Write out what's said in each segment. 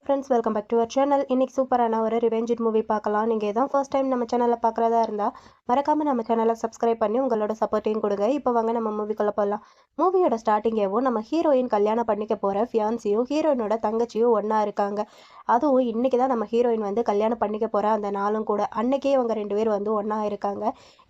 Friends welcome back to our channel. இன்றைக்கி சூப்பரான ஒரு ரிவெஞ்ச் மூவி பார்க்கலாம். நீங்கள் எதான் ஃபர்ஸ்ட் டைம் நம்ம சேனலில் பார்க்குறதா இருந்தால் மறக்காமல் நம்ம சேனலை சப்ஸ்கிரைப் பண்ணி உங்களோட சப்போர்ட்டையும் கொடுங்க. இப்போ வாங்க நம்ம மூவிக்குள்ளே போகலாம். மூவியோட ஸ்டார்டிங்கேவும் நம்ம ஹீரோயின் கல்யாணம் பண்ணிக்க போகிற ஃபியான்சியும் ஹீரோயினோட தங்கச்சியும் ஒன்றா இருக்காங்க. அதுவும் இன்றைக்கி தான் நம்ம ஹீரோயின் வந்து கல்யாணம் பண்ணிக்க போகிற அந்த நாளும் கூட. அன்றைக்கே அவங்க 2 பேர் வந்து ஒன்றா இருக்காங்க.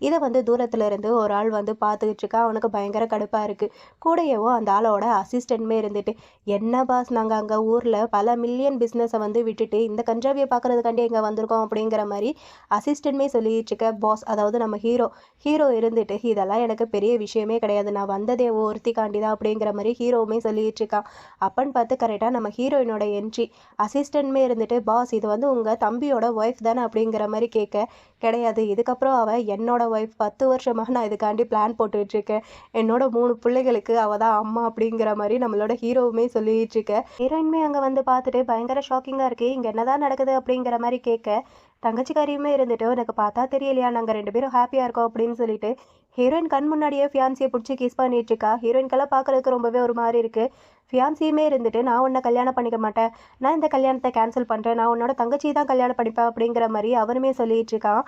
இதை வந்து தூரத்தில் இருந்து ஒரு ஆள் வந்து பார்த்துக்கிட்டு இருக்கா. அவனுக்கு பயங்கர கடுப்பாக இருக்குது. கூடயேவோ அந்த ஆளோட அசிஸ்டன்ட்மே இருந்துட்டு, என்ன பாஸ், நாங்கள் அங்கே ஊரில் பல மில்லியன் பிஸ்னஸை வந்து விட்டுட்டு இந்த கஞ்சாவியை பார்க்குறதுக்காண்டி இங்கே வந்திருக்கோம் அப்படிங்கிற மாதிரி அசிஸ்டன்ட்மே சொல்லிட்டு இருக்க. பாஸ், அதாவது நம்ம ஹீரோ இருந்துட்டு, இதெல்லாம் எனக்கு பெரிய விஷயமே கிடையாது, நான் வந்ததே ஒருத்திக்காண்டி தான் அப்படிங்கிற மாதிரி ஹீரோவுமே சொல்லிட்டு இருக்கான். அப்பன்னு பார்த்து கரெக்டாக நம்ம ஹீரோயினோட என்ட்ரி. அசிஸ்டன்ட்மே இருந்துட்டு, பாஸ் இது வந்து உங்கள் தம்பியோட ஒய்ஃப் தானே அப்படிங்கிற மாதிரி கேட்க, கிடையாது, இதுக்கப்புறம் அவள் என்னோட ஒய்ஃப், 10 வருஷமாக நான் இதுக்காண்டி பிளான் போட்டுட்ருக்கேன், என்னோட 3 பிள்ளைகளுக்கு அவள் தான் அம்மா அப்படிங்கிற மாதிரி நம்மளோட ஹீரோவுமே சொல்லிட்டு இருக்க. ஹீரோயின்மே அங்கே வந்து பார்த்துட்டு பயங்கர ஷாக்கிங்காக இருக்குது, இங்கே என்னதான் நடக்குது அப்படிங்கிற மாதிரி கேட்க, தங்கச்சிக்காரியுமே இருந்துட்டு, எனக்கு பார்த்தா தெரியலையா, நாங்கள் 2 பேரும் ஹாப்பியாக இருக்கோம் அப்படின்னு சொல்லிட்டு ஹீரோயின் கண் முன்னாடியே ஃபியான்சியை பிடிச்சி கிஸ் பண்ணிட்டு இருக்கா. ஹீரோயின்கெல்லாம் பார்க்கறதுக்கு ரொம்பவே ஒரு மாதிரி இருக்குது. ஃபியான்சியுமே இருந்துட்டு, நான் உன்னை கல்யாணம் பண்ணிக்க மாட்டேன், நான் இந்த கல்யாணத்தை கேன்சல் பண்ணுறேன், நான் உன்னோட தங்கச்சி தான் கல்யாணம் பண்ணிப்பேன் அப்படிங்கிற மாதிரி அவனுமே சொல்லிட்டு இருக்கான்.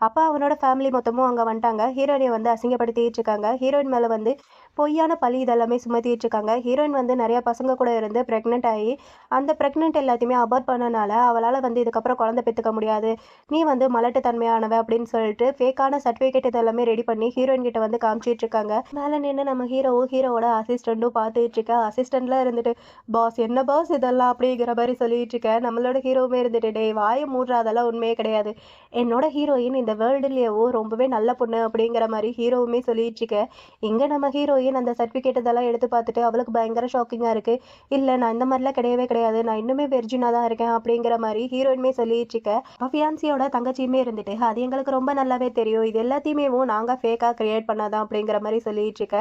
அப்போ அவனோட ஃபேமிலி மொத்தமும் அங்கே வந்துட்டாங்க. ஹீரோயினை வந்து அசிங்கப்படுத்திட்டு இருக்காங்க. ஹீரோயின் மேலே வந்து பொய்யான பழி இதெல்லாமே சுமத்திட்டு இருக்காங்க. ஹீரோயின் வந்து நிறையா பசங்க கூட இருந்து ப்ரெக்னென்ட் ஆகி அந்த ப்ரெக்னென்ட் எல்லாத்தையுமே அபார்ட் பண்ணனால அவளால் வந்து இதுக்கப்புறம் குழந்தை பெற்றுக்க முடியாது, நீ வந்து மலட்டுத்தன்மையானவ அப்படின்னு சொல்லிட்டு ஃபேக்கான சர்டிஃபிகேட் இதெல்லாமே ரெடி பண்ணி ஹீரோயின் கிட்ட வந்து காமிச்சிட்டு இருக்காங்க. மேலே நின்று நம்ம ஹீரோவோட அசிஸ்டண்ட்டும் பார்த்துட்டு இருக்கா. அசிஸ்டண்ட்ல இருந்துட்டு, பாஸ் என்ன பாஸ் இதெல்லாம் அப்படிங்கிற மாதிரி சொல்லிட்டு இருக்க. நம்மளோட ஹீரோவுமே இருந்துட்டு, டேய் வாயை மூடுற, அதெல்லாம் உண்மையே கிடையாது, என்னோட ஹீரோயின் இந்த வேர்ல்டுலேயேவோ ரொம்பவே நல்ல பொண்ணு அப்படிங்கிற மாதிரி ஹீரோவுமே சொல்லிட்டு இருக்க. இங்கே நம்ம ஹீரோயின் அந்த சர்டிஃபிகேட் இதெல்லாம் எடுத்து பார்த்துட்டு அவளுக்கு பயங்கர ஷாக்கிங்காக இருக்குது. இல்லை, நான் இந்த மாதிரிலாம் கிடையவே கிடையாது, நான் இன்னுமே வெர்ஜினாக தான் இருக்கேன் அப்படிங்கிற மாதிரி ஹீரோயின்மே சொல்லிட்டு இருக்க. ஃபியான்சியோட தங்கச்சியுமே இருந்துட்டு, அது எங்களுக்கு ரொம்ப நல்லாவே தெரியும், இது எல்லாத்தையுமே நாங்கள் ஃபேக்காக கிரியேட் பண்ணாதான் அப்படிங்கிற மாதிரி சொல்லிட்டு இருக்க.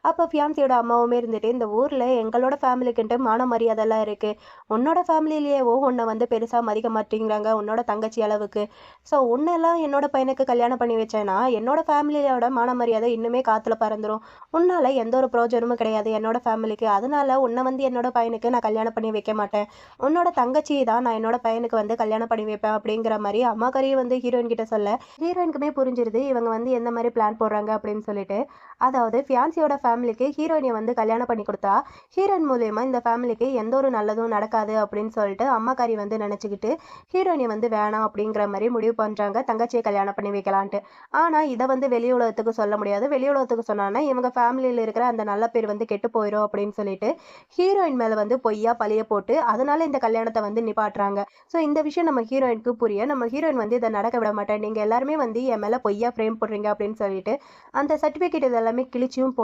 அப்போ ஃபியான்சியோட அம்மாவுமே இருந்துட்டு, இந்த ஊரில் எங்களோட ஃபேமிலிக்குன்ட்டு மான மரியாதைலாம் இருக்குது, உன்னோட ஃபேமிலியிலேயேவோ உன்னை வந்து பெருசாக மதிக்க மாட்டேங்கிறாங்க உன்னோட தங்கச்சி அளவுக்கு. ஸோ உன்னெல்லாம் என்னோட பையனுக்கு கல்யாணம் பண்ணி வச்சேன்னா என்னோட ஃபேமிலியோட மான மரியாதை இன்னுமே காற்றுல பறந்துடும், உன்னால் எந்த ஒரு பிரோஜனமும் கிடையாது என்னோட ஃபேமிலிக்கு, அதனால உன்னை வந்து என்னோட பையனுக்கு நான் கல்யாணம் பண்ணி வைக்க மாட்டேன், உன்னோட தங்கச்சி தான் நான் என்னோட பையனுக்கு வந்து கல்யாணம் பண்ணி வைப்பேன் அப்படிங்கிற மாதிரி அம்மாக்காரியும் வந்து ஹீரோயின் கிட்ட சொல்ல, ஹீரோயினுக்குமே புரிஞ்சிருது இவங்க வந்து எந்த மாதிரி பிளான் போடுறாங்க அப்படின்னு சொல்லிட்டு. அதாவது ஃபியான்சியோட ஃபேமிலிக்கு ஹீரோயினை வந்து கல்யாணம் பண்ணி கொடுத்தா ஹீரோயின் மூலயமா இந்த ஃபேமிலிக்கு எந்த ஒரு நல்லதும் நடக்காது அப்படின்னு சொல்லிட்டு அம்மாக்காரி வந்து நினச்சிக்கிட்டு ஹீரோயினை வந்து வேணாம் அப்படிங்கிற மாதிரி முடிவு பண்ணுறாங்க, தங்கச்சியை கல்யாணம் பண்ணி வைக்கலான்ட்டு. ஆனால் இதை வந்து வெளி உலகத்துக்கு சொல்ல முடியாது, வெளி உலகத்துக்கு சொன்னான்னா இவங்க ஃபேமிலியில் இருக்கிற அந்த நல்ல பேர் வந்து கெட்டு போயிடும் அப்படின்னு சொல்லிட்டு ஹீரோயின் மேலே வந்து பொய்யா பழிய போட்டு அதனால இந்த கல்யாணத்தை வந்து நிப்பாட்டுறாங்க. ஸோ இந்த விஷயம் நம்ம ஹீரோயினுக்கு புரிய, நம்ம ஹீரோயின் வந்து இதை நடக்க விட மாட்டேன், நீங்கள் எல்லாருமே வந்து என் மேலே பொய்யா ஃப்ரேம் போடுறீங்க அப்படின்னு சொல்லிட்டு அந்த சர்டிஃபிகேட் இதெல்லாமே கிழிச்சும்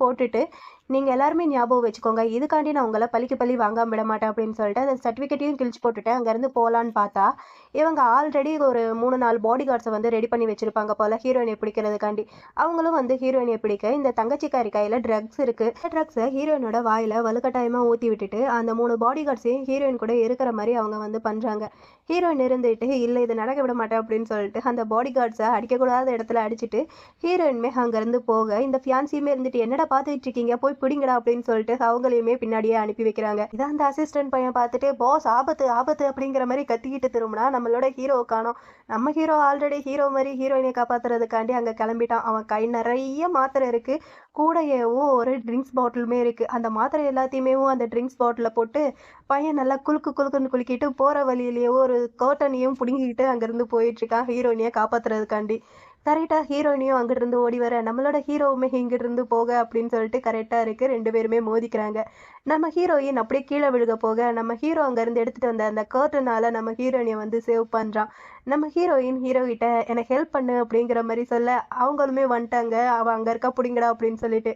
போட்டுட்டு, நீங்கள் எல்லாருமே ஞாபகம் வச்சுக்கோங்க, இதுக்காண்டி நான் உங்களை பழிக்கு பழி வாங்காம விட மாட்டேன் அப்படின்னு சொல்லிட்டு அந்த சர்டிஃபிகேட்டையும் கிழிச்சு போட்டுட்டு அங்கேருந்து போகலான்னு பார்த்தா, இவங்க ஆல்ரெடி ஒரு 3-4 பாடி கார்ட்ஸை வந்து ரெடி பண்ணி வச்சுருப்பாங்க போல் ஹீரோயினை பிடிக்கிறதுக்காண்டி. அவங்களும் வந்து ஹீரோயினை பிடிக்க இந்த தங்கச்சிக்காரி கையில் ட்ரக்ஸ் இருக்குது. இந்த ட்ரக்ஸை ஹீரோயினோட வாயில் வலுக்கட்டாயமாக ஊற்றி விட்டுட்டு அந்த 3 பாடி கார்ட்ஸையும் ஹீரோயின் கூட இருக்கிற மாதிரி அவங்க வந்து பண்ணுறாங்க. ஹீரோயின் இருந்துட்டு, இல்லை இது நடக்க விட மாட்டேன் அப்படின்னு சொல்லிட்டு அந்த பாடி கார்ட்ஸை அடிக்கக்கூடாத இடத்துல அடிச்சுட்டு ஹீரோயின்மே அங்கேருந்து போக, இந்த ஃபியான்சியுமே இருந்துட்டு, என்னடா பார்த்துட்டு இருக்கீங்க, போய் பிடிங்கடா அப்படின்னு சொல்லிட்டு அவங்களையுமே பின்னாடியே அனுப்பி வைக்கிறாங்க. இதான் அந்த அசிஸ்டன்ட் பையன் பார்த்துட்டு, பாஸ் ஆபத்து ஆபத்து அப்படிங்கிற மாதிரி கத்திக்கிட்டு திரும்பினா நம்மளோட ஹீரோவை காணோம். நம்ம ஹீரோ ஆல்ரெடி ஹீரோ மாதிரி ஹீரோயினை காப்பாற்றுறதுக்காண்டி அங்கே கிளம்பிட்டான். அவன் கை நிறைய மாத்திரை இருக்குது, கூடையவும் ஒரு ட்ரிங்க்ஸ் பாட்டிலுமே இருக்குது. அந்த மாத்திரை எல்லாத்தையுமே அந்த ட்ரிங்க்ஸ் பாட்டிலில் போட்டு பையன் நல்லா குலுக்குன்னு குலுக்கிட்டு போகிற வழியிலேயே ஒரு கர்ட்டனையும் பிடுங்கிக்கிட்டு அங்கேருந்து போயிட்டுருக்கான் ஹீரோயினியை காப்பாற்றுறதுக்காண்டி. கரெக்டாக ஹீரோயினியும் அங்கிட்டிருந்து ஓடி வர, நம்மளோட ஹீரோவுமே இங்கிட்டிருந்து போக அப்படின்னு சொல்லிட்டு கரெக்டாக இருக்குது, 2 பேருமே மோதிக்கிறாங்க. நம்ம ஹீரோயின் அப்படியே கீழே விழுக போக, நம்ம ஹீரோ அங்கேருந்து எடுத்துகிட்டு வந்த அந்த கர்ட்டனால் நம்ம ஹீரோயினை வந்து சேவ் பண்ணுறான். நம்ம ஹீரோ கிட்ட எனக்கு ஹெல்ப் பண்ணு அப்படிங்கிற மாதிரி சொல்ல, அவங்களுமே வந்துட்டாங்க, அவள் அங்கே இருக்கா பிடிங்கடா அப்படின்னு சொல்லிட்டு.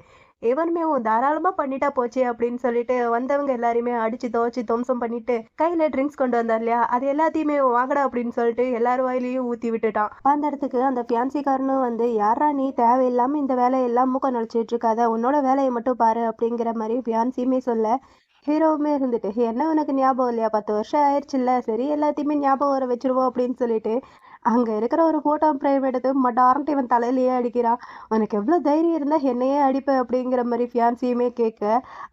இவனுமே தாராளமாக பண்ணிட்டா போச்சு அப்படின்னு சொல்லிட்டு வந்தவங்க எல்லாரையுமே அடித்து துவச்சி துவம்சம் பண்ணிட்டு கையில் ட்ரிங்க்ஸ் கொண்டு வந்தார் இல்லையா, அது எல்லாத்தையுமே வாங்கடா அப்படின்னு சொல்லிட்டு எல்லாரும் வாயிலையும் ஊற்றி விட்டுட்டான். அந்த இடத்துக்கு அந்த ஃபியான்சிக்காரனும் வந்து, யாரா நீ, தேவையில்லாமல் இந்த வேலையெல்லாம் மூக்க நுழைச்சிட்டு இருக்காத, உன்னோட வேலையை மட்டும் பாரு அப்படிங்கிற மாதிரி ஃபியான்சியுமே சொல்ல, ஹீரோவுமே இருந்துட்டு, என்ன உனக்கு ஞாபகம் இல்லையா, 10 வருஷம் ஆயிடுச்சுல்ல, சரி எல்லாத்தையுமே ஞாபகம் வர வச்சிருவோம் அப்படின்னு சொல்லிட்டு அங்க இருக்கிற ஒரு ஃபோட்டோ ஃப்ரேம் எடுத்து மடார்ன்ட்டு இவன் தலையிலேயே அடிக்கிறான். "உனக்கு எவ்ளோ தைரியம் இருந்தா என்னையே அடிப்ப?" அப்படிங்கிற மாரி ஃபியான்சியுமே கேட்க,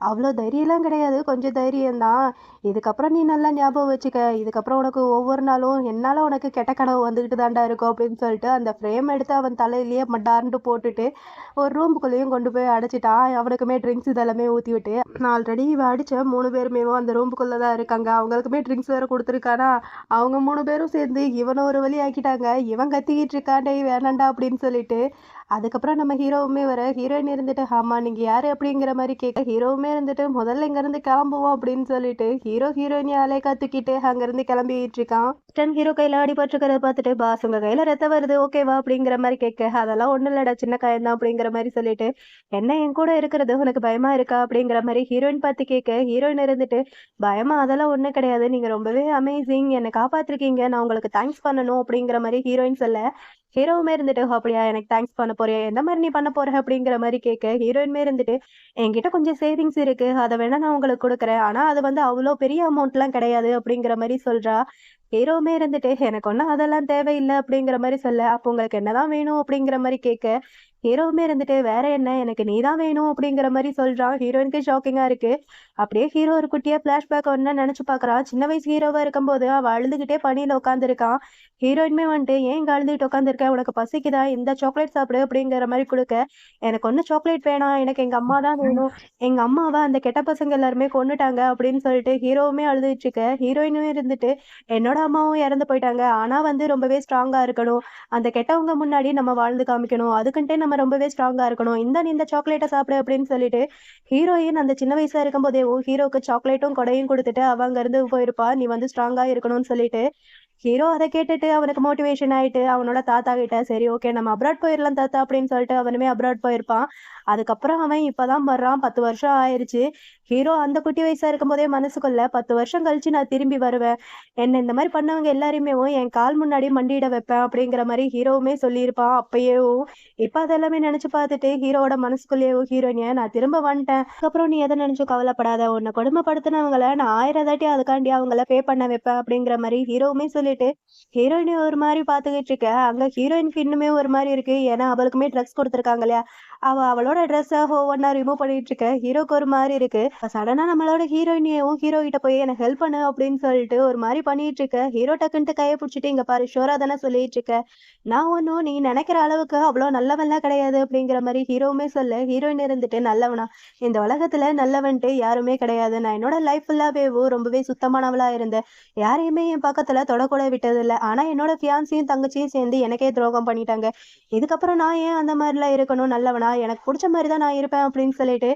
"அவ்ளோ தைரியம்லாம் கிடையாது. கொஞ்சம் தைரியம் தான். இதுக்கப்புறம் நீ நல்லா ஞாபகம் வச்சுக்க. இதுக்கப்புறம் உனக்கு ஒவ்வொரு நாளும் என்னால உனக்கு கெட்ட கனவு வந்துகிட்டு தான்டா இருக்கும்." அப்படின்னு சொல்லிட்டு அந்த ஃப்ரேம் எடுத்து அவன் தலையிலேயே மடார்ன்ட்டு போட்டுட்டு ஒரு ரூமுக்குள்ளேயும் கொண்டு போய் அடைச்சிட்டான். அவனுக்குமே ட்ரிங்க்ஸ் இதெல்லாமே ஊத்தி விட்டு. ஆல்ரெடி இவன் அடிச்ச 3 பேருமேவும் அந்த ரூமுக்குள்ள தான் இருக்காங்க. அவங்களுக்குமே ட்ரிங்க்ஸ் வேற குடுத்துருக்கானா, அவங்க 3 பேரும் சேர்ந்து இவன ஒரு வழி ஆக்கிட்டாங்க. இவன் கத்திக்கிட்டு இருக்கான், "டேய் வேணான்டா" அப்படின்னு சொல்லிட்டு. அதுக்கப்புறம் நம்ம ஹீரோவுமே வர, ஹீரோயின் இருந்துட்டு, "ஆமா நீங்க யாரு?" அப்படிங்கிற மாரி கேட்க, ஹீரோவுமே இருந்துட்டு, "முதல்ல இங்கருந்து கிளம்புவோம்" அப்படின்னு சொல்லிட்டு, ஹீரோயினிய அலைக்கா தூக்கிட்டு அங்கருந்து கிளம்பிட்டு இருக்கான். ஹீரோ கையில அடிபட்டுருக்கிறத பார்த்துட்டு, "பாஸ் உங்க கையில ரத்தம் வருது, ஓகேவா?" அப்படிங்கிற மாரி கேட்க, "அதெல்லாம் ஒண்ணும் இல்லடா, சின்ன காயம் தான்" அப்படிங்கிற மாரி சொல்லிட்டு, "என்ன என் கூட இருக்கிறது உனக்கு பயமா இருக்கா?" அப்படிங்கிற மாரி ஹீரோயின் பார்த்து கேட்க, ஹீரோயின் இருந்துட்டு, "பயமா அதெல்லாம் ஒண்ணும் கிடையாது. நீங்க ரொம்பவே அமேசிங். என்ன காப்பாத்திருக்கீங்க. நான் உங்களுக்கு தேங்க்ஸ் பண்ணணும்" அப்படிங்கிற மாரி ஹீரோயின் சொல்ல, ஹீரோவுமே இருந்துட்டு, "ஓ! அப்படியா எனக்கு தேங்க்ஸ் பண்ண போறியா? எந்த மாரி நீ பண்ண போற?" அப்படிங்கிற மாரி கேட்க, ஹீரோயினுமே இருந்துட்டு, "என்கிட்ட கொஞ்சம் சேவிங்ஸ் இருக்கு. அத வேணா நான் உங்களுக்கு குடுக்குறேன். ஆனா அது வந்து அவ்ளோ பெரிய அமௌண்ட்லாம் கிடையாது." அப்படிங்கிற மாரி சொல்றா. ஹீரோவுமே இருந்துட்டு, "எனக்கு ஒண்ணும் அதெல்லாம் தேவையில்ல." அப்படிங்கிற மாரி சொல்ல, "அப்போ உங்களுக்கு என்னதான் வேணும்?" அப்படிங்கிற மாரி கேட்க, ஹீரோவுமே இருந்துட்டு, "வேற என்ன? எனக்கு நீ தான் வேணும்." அப்படிங்கிற மாரி சொல்றான். ஹீரோயினுக்கு ஷாக்கிங்கா இருக்கு. அப்படியே ஹீரோ ஒரு குட்டியா ஃப்ளாஷ்பேக் ஒண்ணு நெனச்சு பார்க்குறான். சின்ன வயசு ஹீரோவா இருக்கும்போது அவன் அழுதுகிட்டே பனியில உட்காந்துருக்கான். ஹீரோயினுமே வந்துட்டு, "ஏன் இங்க அழுதுகிட்டு உட்காந்துருக்க? உனக்கு பசிக்குதா? இந்தா சாக்லேட் சாப்பிடு." அப்படிங்கிற மாரி குடுக்க, "எனக்கு ஒண்ணும் சாக்லேட் வேணாம். எனக்கு எங்க அம்மா தான் வேணும். எங்க அம்மாவ அந்த கெட்ட பசங்க எல்லாருமே கொன்னுட்டாங்க." அப்படின்னு சொல்லிட்டு ஹீரோவுமே அழுதுட்டு இருக்க, ஹீரோயினும் இருந்துட்டு, "என்னோட அம்மாவும் இறந்து போயிட்டாங்க. ஆனா வந்து ரொம்பவே ஸ்ட்ராங்கா இருக்கணும். அந்த கெட்டவங்க முன்னாடி நம்ம வாழ்ந்து காமிக்கணும். அதுக்குன்ட்டே நம்ம ரொம்பவே ஸ்ட்ராங்கா இருக்கணும். இந்தா நீ இந்த சாக்லேட்ட சாப்பிடு." அப்படின்னு சொல்லிட்டு ஹீரோயின் அந்த சின்ன வயசா இருக்கும்போதே ஹீரோக்கு சாக்லேட்டும், கொடையும் குடுத்துட்டு அவ அங்கருந்து போயிருப்பா. "நீ வந்து ஸ்ட்ராங்கா இருக்கணும்னு" சொல்லிட்டு. ஹீரோ அத கேட்டுட்டு அவனுக்கு மோட்டிவேஷன் ஆயிட்டு அவனோட தாத்தா கிட்ட, "சரி ஓகே நம்ம அப்ராட் போயிரலாம் தாத்தா" அப்படின்னு சொல்லிட்டு அவனுமே அப்ராட் போயிருப்பான். அதுக்கப்புறம் அவன் இப்பதான் வர்றான். 10 வருஷம் ஆயிருச்சு. ஹீரோ அந்த குட்டி வயசா இருக்கும்போதே மனசுக்குள்ள 10 வருஷம் கழிச்சு நான் திரும்பி வருவேன். என்ன இந்த மாரி பண்ணவங்க எல்லாரையுமேவும் என் கால் முன்னாடி மண்டியிட வைப்பேன் அப்படிங்கிற மாரி ஹீரோவுமே சொல்லியிருப்பான் அப்பயேவும். இப்ப அதெல்லாமே நெனச்சு பார்த்துட்டு ஹீரோவோட மனசுக்குள்ளேயும் ஹீரோயினிய, "நான் திரும்ப வந்துட்டேன். அதுக்கப்புறம் நீ எத நெனச்சும் கவலைப்படாத. உன்ன கொடுமைப்படுத்துனவங்கள நான் 1000 தாட்டி அதுக்காண்டி அவங்கள பே பண்ண வைப்பேன்." அப்படிங்கிற மாரி ஹீரோவுமே சொல்லிட்டு, ஹீரோயினி ஒரு மாரி பார்த்துக்கிட்டு இருக்க. அங்க ஹீரோயினுக்கு இன்னுமே ஒரு மாரி இருக்கு. ஏன்னா அவளுக்குமே ட்ரக்ஸ் குடுத்துருக்காங்க இல்லையா? அவளோட ட்ரெஸ்ஸ ஒவ்வொன்னா ரிமூவ் பண்ணிட்டு இருக்க. ஹீரோக்கு ஒரு மாரி இருக்கு. சடனா நம்மளோட ஹீரோயினியவும் ஹீரோ கிட்ட போய் எனக்கு ஹெல்ப் பண்ணு அப்படின்னு சொல்லிட்டு ஒரு மாரி பண்ணிட்டு இருக்க. ஹீரோ டக்குன்ட்டு கைய புடிச்சுட்டு, "இங்க பாரு ஷூரா தானே சொல்லிட்டு இருக்க. நான் ஒண்ணும் நீ நெனைக்கிற அளவுக்கு அவ்ளோ நல்லவன்லாம் கிடையாது." அப்படிங்கிற மாரி ஹீரோவுமே சொல்ல, ஹீரோயின் இருந்துட்டு, "நல்லவனா? இந்த உலகத்துல நல்லவன்ட்டு யாருமே கிடையாது. நான் என்னோட லைஃப் ஃபுல்லாவேவும் ரொம்பவே சுத்தமானவளா இருந்தேன். யாரையுமே என் பக்கத்துல தொடக்கூட விட்டதில்ல. ஆனா என்னோட ஃபியான்சியும், தங்கச்சியும் சேர்ந்து எனக்கே துரோகம் பண்ணிட்டாங்க. இதுக்கப்புறம் நான் ஏன் அந்த மாரிலாம் இருக்கணும் நல்லவனா? எனக்கு புடிச்ச மாரி தான் நான் இருப்பேன்." அப்படின்னு சொல்லிட்டு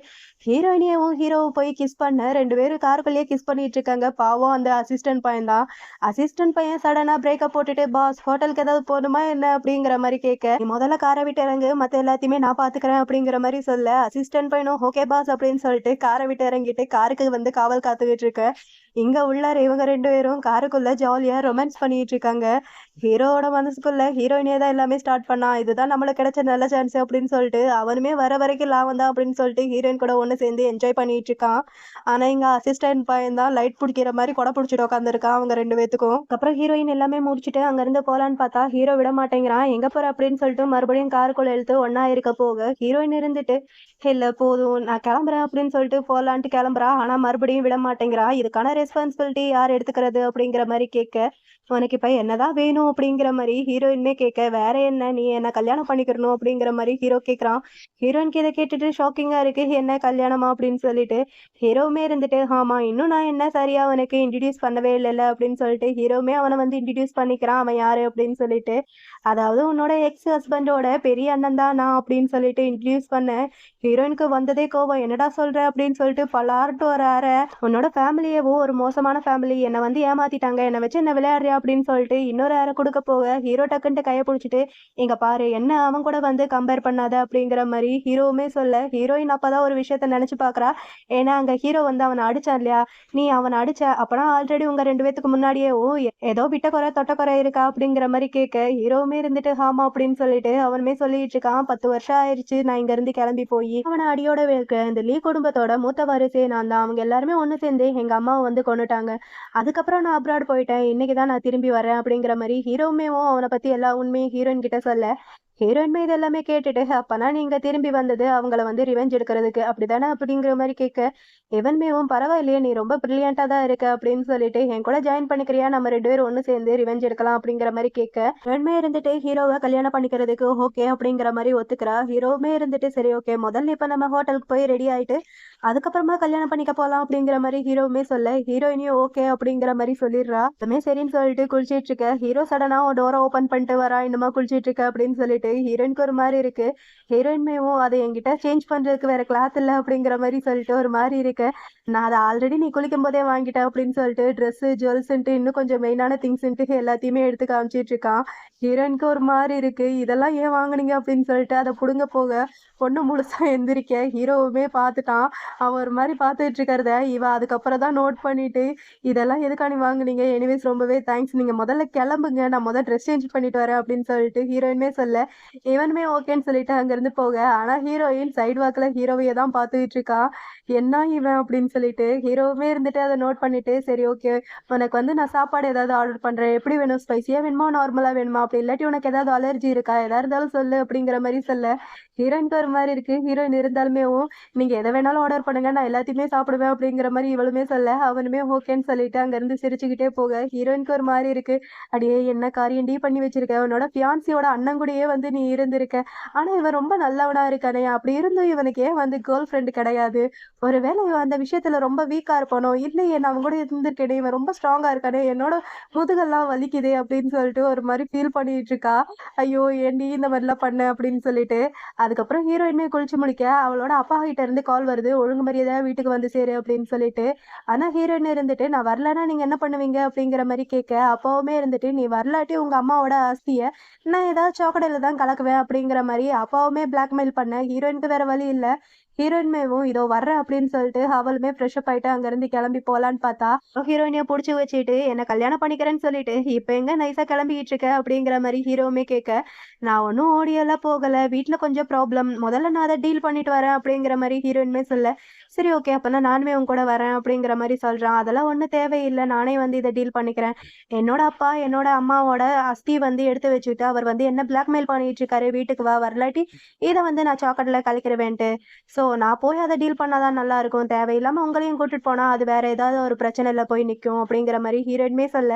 ஹீரோயினியவும் ஹீரோவும் போய் கிஸ் பண்ண 2 பேரும் காருக்குள்ளேயே கிஸ் பண்ணிட்டு இருக்காங்க. பாவம் அந்த அசிஸ்டன்ட் பையன் தான். அசிஸ்டன்ட் பையன் சடனா பிரேக்கப் போட்டுட்டு, "பாஸ் ஹோட்டலுக்கு ஏதாவது போணுமா என்ன?" அப்படிங்கிற மாரி கேட்க, "நீ முதல்ல கார விட்டு இறங்கு. மத்த எல்லாத்தையுமே நான் பார்த்துக்கிறேன்." அப்படிங்கிற மாரி சொல்ல, அசிஸ்டன்ட் பையனும், "ஓகே பாஸ்" அப்படின்னு சொல்லிட்டு கார விட்டு இறங்கிட்டு காருக்கு வந்து காவல் காத்துக்கிட்டு இருக்க. இங்க உள்ளார இவங்க 2 பேரும் காருக்குள்ள ஜாலியா ரொமான்ஸ் பண்ணிட்டு இருக்காங்க. ஹீரோவோட மனசுக்குள்ள ஹீரோயினியே தான் எல்லாமே ஸ்டார்ட் பண்ணான். இதுதான் நம்மளுக்கு கிடைச்ச நல்ல சான்ஸ் அப்படின்னு சொல்லிட்டு, அவனுமே வர வரைக்கும் லாபம் தான் அப்படின்னு சொல்லிட்டு ஹீரோயின் கூட ஒண்ணு சேர்ந்து என்ஜாய் பண்ணிட்டு இருக்கான். ஆனா இங்க அசிஸ்டன்ட் பையன் தான் லைட் புடிக்கிற மாரி கொடை புடிச்சுட்டு உட்காந்துருக்கான் அவங்க 2 பேத்துக்கும். அப்புறம் ஹீரோயின் எல்லாமே முடிச்சுட்டு அங்கிருந்து போலான்னு பார்த்தா, ஹீரோ விட மாட்டேங்கிறான். "எங்க போற?" அப்படின்னு சொல்லிட்டு மறுபடியும் காருக்குள்ள இழுத்து ஒண்ணா இருக்க போக, ஹீரோயின் இருந்துட்டு, "இல்ல போதும் நான் கிளம்புறேன்" அப்படின்னு சொல்லிட்டு போலான்ட்டு கிளம்புறா. ஆனா மறுபடியும் விட மாட்டேங்கிறான். இதுக்கான ரெஸ்பான்சிபிலிட்டி யார் எடுத்துக்கிறது அப்படிங்கிற மாரி கேட்க, "உனக்கு இப்ப என்னதான் வேணும்?" அப்படிங்கிற மாரி ஹீரோயினுமே கேட்க, "வேற என்ன? நீ என்ன கல்யாணம் பண்ணிக்கிறணும்." அப்படிங்கிற மாரி ஹீரோ கேட்குறான். ஹீரோயினுக்கு இத கேட்டுட்டு ஷாக்கிங்கா இருக்கு. "என்ன கல்யாணமா?" அப்படின்னு சொல்லிட்டு. ஹீரோவுமே இருந்துட்டு, "ஆமா இன்னும் நான் என்ன சரியா அவனுக்கு இன்ட்ரோடியூஸ் பண்ணவே இல்லல்ல." அப்படின்னு சொல்லிட்டு ஹீரோவுமே அவன வந்து இன்ட்ரோடியூஸ் பண்ணிக்கிறான். அவன் யாரு அப்படின்னு சொல்லிட்டு. "அதாவது உன்னோட எக்ஸ் ஹஸ்பண்டோட பெரிய அண்ணன் தான் நான்." அப்படின்னு சொல்லிட்டு இன்ட்ரோடியூஸ் பண்ண, ஹீரோயினுக்கு வந்ததே கோவம். "என்னடா சொல்ற?" அப்படின்னு சொல்லிட்டு பலார்ட்டு ஒரு அறை. "உன்னோட ஃபேமிலியவும் ஒரு மோசமான ஃபேமிலி. என்ன வந்து ஏமாத்திட்டாங்க. என்ன வச்சு என்ன விளையாடுறியா?" அப்படின்னு சொல்லிட்டு இன்னொரு அறை குடுக்க போக, ஹீரோ டக்குன்ட்டு கைய புடிச்சுட்டு, "இங்க பாரு என்ன அவன் கூட வந்து கம்பேர் பண்ணாத." அப்படிங்கிற மாரி ஹீரோவுமே சொல்ல, ஹீரோயின் அப்பதான் ஒரு விஷயத்த நெனச்சு பார்க்குறா. ஏன்னா அங்க ஹீரோ வந்து அவன அடிச்சான் இல்லையா? "நீ அவன அடிச்ச. அப்பனா ஆல்ரெடி உங்க 2 பேத்துக்கு முன்னாடியேவும் ஏதோ விட்ட குறை, தொட்ட குறை இருக்கா?" அப்படிங்கிற மாரி கேட்க, ஹீரோவுமே இருந்துட்டு, "ஆமா." அப்படின்னு சொல்லிட்டு அவனுமே சொல்லிட்டு இருக்கான். "10 வருஷம் ஆயிருச்சு நான் இங்கருந்து கிளம்பி போயி. அவன அடியோட வைக்க இந்த லீ குடும்பத்தோட மூத்த வாரிசே நான் தான். அவங்க எல்லாருமே ஒண்ணு சேர்ந்து எங்க அம்மாவ வந்து வந்து கொன்னுட்டாங்க. அதுக்கப்புறம் நான் அப்ராட் போயிட்டேன். இன்னைக்கு தான் நான் திரும்பி வரேன் அப்படிங்கிற மாரி ஹீரோவுமேவும் அவன பத்தி எல்லா உண்மையும் ஹீரோயின் கிட்ட சொல்ல, ஹீரோயின்மே இது எல்லாமே கேட்டுட்டு, அப்பனா நீங்க திரும்பி வந்தது அவங்கள வந்து ரிவெஞ்ச் எடுக்கிறதுக்கு அப்படிதானே அப்படிங்கிற மாரி கேட்க, இவன்மேவும் பரவாயில்லையே நீ ரொம்ப பிரில்லியன்ட்டா தான் இருக்க அப்படின்னு சொல்லிட்டு என் கூட ஜாயின் பண்ணிக்கிறியா? நம்ம 2 பேரும் ஒண்ணு சேர்ந்து ரிவெஞ்ச் எடுக்கலாம் அப்படிங்கிற மாரி கேட்க, இவன்மே இருந்துட்டு ஹீரோவ கல்யாணம் பண்ணிக்கிறதுக்கு ஓகே அப்படிங்கிற மாரி ஒத்துக்கிறா. ஹீரோவுமே இருந்துட்டு சரி ஓகே முதல்ல இப்ப நம்ம ஹோட்டலுக்கு போய் ரெடி ஆயிட்டு அதுக்கப்புறமா கல்யாணம் பண்ணிக்க போலாம் அப்படிங்கிற மாரி ஹீரோவுமே சொல்ல, ஹீரோயினியும் ஓகே அப்படிங்கிற மாரி சொல்லிடுறா. அதுமே சரின்னு சொல்லிட்டு குளிச்சிட்டு இருக்க, ஹீரோ சடனா டோர ஓப்பன் பண்ணிட்டு வரா, இன்னுமா குளிச்சிட்டு இருக்க அப்படின்னு சொல்லிட்டு ஹீரோயினுக்கு ஒரு மாரி இருக்கு. ஹீரோயின்மேவும் அது என்கிட்ட சேஞ்ச் பண்றதுக்கு வேற கிளாத் இல்ல அப்படிங்கிற மாரி சொல்லிட்டு ஒரு மாரி இருக்க, நான் அத ஆல்ரெடி நீ குளிக்கும் போதே வாங்கிட்டேன் அப்படின்னு சொல்லிட்டு ட்ரெஸ், ஜுவல்ஸ்ன்ட்டு இன்னும் கொஞ்சம் மெயினான திங்ஸ்ன்ட்டு எல்லாத்தையுமே எடுத்து காமிச்சிட்டு இருக்கான். ஹீரோயினுக்கு ஒரு மாரி இருக்கு. இதெல்லாம் ஏன் வாங்குனீங்க அப்படின்னு சொல்லிட்டு அத புடுங்க போக, பொண்ணு முழுசா எந்திரிக்க ஹீரோவுமே பார்த்துட்டான். அவன் ஒரு மாரி பார்த்துட்டு இருக்கிறத, இவ அதுக்கப்புறம் தான் நோட் பண்ணிட்டு, "இதெல்லாம் எதுக்கா நீ வாங்குனீங்க? எனிவேஸ் ரொம்பவே தேங்க்ஸ். நீங்க முதல்ல கிளம்புங்க. நான் ட்ரெஸ் சேஞ்ச் பண்ணிட்டு வரேன்" அப்படின்னு சொல்லிட்டு ஹீரோயினுமே சொல்ல, இவனுமே ஓகேன்னு சொல்லிட்டு அங்கேருந்து போக, ஆனா ஹீரோயின் சைடு வாக்குல ஹீரோவையே தான் பார்த்துக்கிட்டு இருக்கா. "என்ன இவன்?" அப்படின்னு சொல்லிட்டு ஹீரோவுமே இருந்துட்டு அத நோட் பண்ணிட்டு, "சரி ஓகே. உனக்கு வந்து நான் சாப்பாடு ஏதாவது ஆர்டர் பண்றேன். எப்படி வேணும்? ஸ்பைசியா வேணுமா? நார்மலா வேணுமா? அப்படி இல்லாட்டி உனக்கு ஏதாவது அலர்ஜி இருக்கா? எதா இருந்தாலும் சொல்லு" அப்படிங்கிற மாரி சொல்ல, ஹீரோயினுக்கு ஒரு மாரி இருக்கு. ஹீரோயின் இருந்தாலுமேவும் நீங்க எத வேணாலும் ஆர்டர் பண்ணுங்க. நான் எல்லாத்தையுமே சாப்பிடுவேன் அப்படிங்கிற மாரி இவளுமே சொல்ல, அவனுமே ஓகேன்னு சொல்லிட்டு அங்கருந்து சிரிச்சுக்கிட்டே போக, ஹீரோயினுக்கு ஒரு மாரி இருக்கு. "அடியே என்ன காரியம்டி பண்ணி வச்சிருக்க? உன்னோட ஃபியான்சியோட அண்ணன் கூடயே வந்து நீ இருந்திருக்க. ஆனா இவன் ரொம்ப நல்லவனா இருக்கானே! அப்படி இருந்தும் இவனுக்கு ஏன் வந்து கேர்ள் ஃப்ரெண்ட் கிடையாது? ஒருவேளை இவன் அந்த விஷயத்துல ரொம்ப வீக்கா இருப்பானோ? இல்லையே நான் அவன் கூட இருந்திருக்கேனே! இவன் ரொம்ப ஸ்ட்ராங்கா இருக்கானே! என்னோட முதுகெல்லாம் வலிக்குதே!" அப்படின்னு சொல்லிட்டு ஒரு மாரி ஃபீல் பண்ணிட்டு இருக்கா. "ஐயோ! ஏன்டி இந்த மாரிலாம் பண்ண?" அப்படின்னு சொல்லிட்டு. அதுக்கப்புறம் ஹீரோயினுமே குளிச்சு முடிக்க, அவளோட அப்பா கிட்ட இருந்து கால் வருது. "ஒழுங்கு மரியாதையா வீட்டுக்கு வந்து சேரு" அப்படின்னு சொல்லிட்டு. ஆனா ஹீரோயின் இருந்துட்டு, "நான் வரலன்னா நீங்க என்ன பண்ணுவீங்க?" அப்படிங்கிற மாரி கேட்க, அப்பாவுமே இருந்துட்டு, "நீ வரலாட்டி உங்க அம்மாவோட ஆஸ்திய நான் ஏதாவது சாக்கடையில தான் கலக்குவேன்" அப்படிங்கிற மாரி அப்பாவுமே பிளாக்மெயில் பண்ண, ஹீரோயினுக்கு வேற வழி இல்ல. ஹீரோயின்மேவும் இதோ வர்றேன் அப்படின்னு சொல்லிட்டு அவளுமே ஃப்ரெஷ்அப் ஆயிட்டு அங்கருந்து கிளம்பி போலான்னு பார்த்தா, ஹீரோயினிய புடிச்சு வச்சுட்டு என்ன கல்யாணம் பண்ணிக்கிறேன்னு சொல்லிட்டு, "இப்ப எங்க நைஸா கிளம்பிக்கிட்டு இருக்க?" அப்படிங்கிற மாரி ஹீரோவுமே கேட்க, "நான் ஒண்ணும் ஓடியெல்லாம் போகல. வீட்ல கொஞ்சம் ப்ராப்ளம். முதல்ல நான் அத டீல் பண்ணிட்டு வரேன்" அப்படிங்கிற மாரி ஹீரோயினுமே சொல்ல, "சரி ஓகே. அப்பன்னா நானுமே உன் கூட வரேன்" அப்படிங்கிற மாரி சொல்றான். "அதெல்லாம் ஒண்ணும் தேவையில்ல. நானே வந்து இத டீல் பண்ணிக்கிறேன். என்னோட அப்பா, என்னோட அம்மாவோட அஸ்தி வந்து எடுத்து வச்சுட்டு, அவர் வந்து என்ன பிளாக்மெயில் பண்ணிட்டு இருக்காரு. வீட்டுக்கு வா. வரலாட்டி இத வந்து நான் சாக்கடையில கலக்கிருவேன்ட்டு. ஸோ நான் போய் அத டீல் பண்ணா தான் நல்லாருக்கும். தேவையில்லாம உங்களையும் கூட்டிட்டு போனா, அது வேற ஏதாவது ஒரு பிரச்சனையில போய் நிக்கும்" அப்படிங்கிற மாரி ஹீரோயினுமே சொல்ல,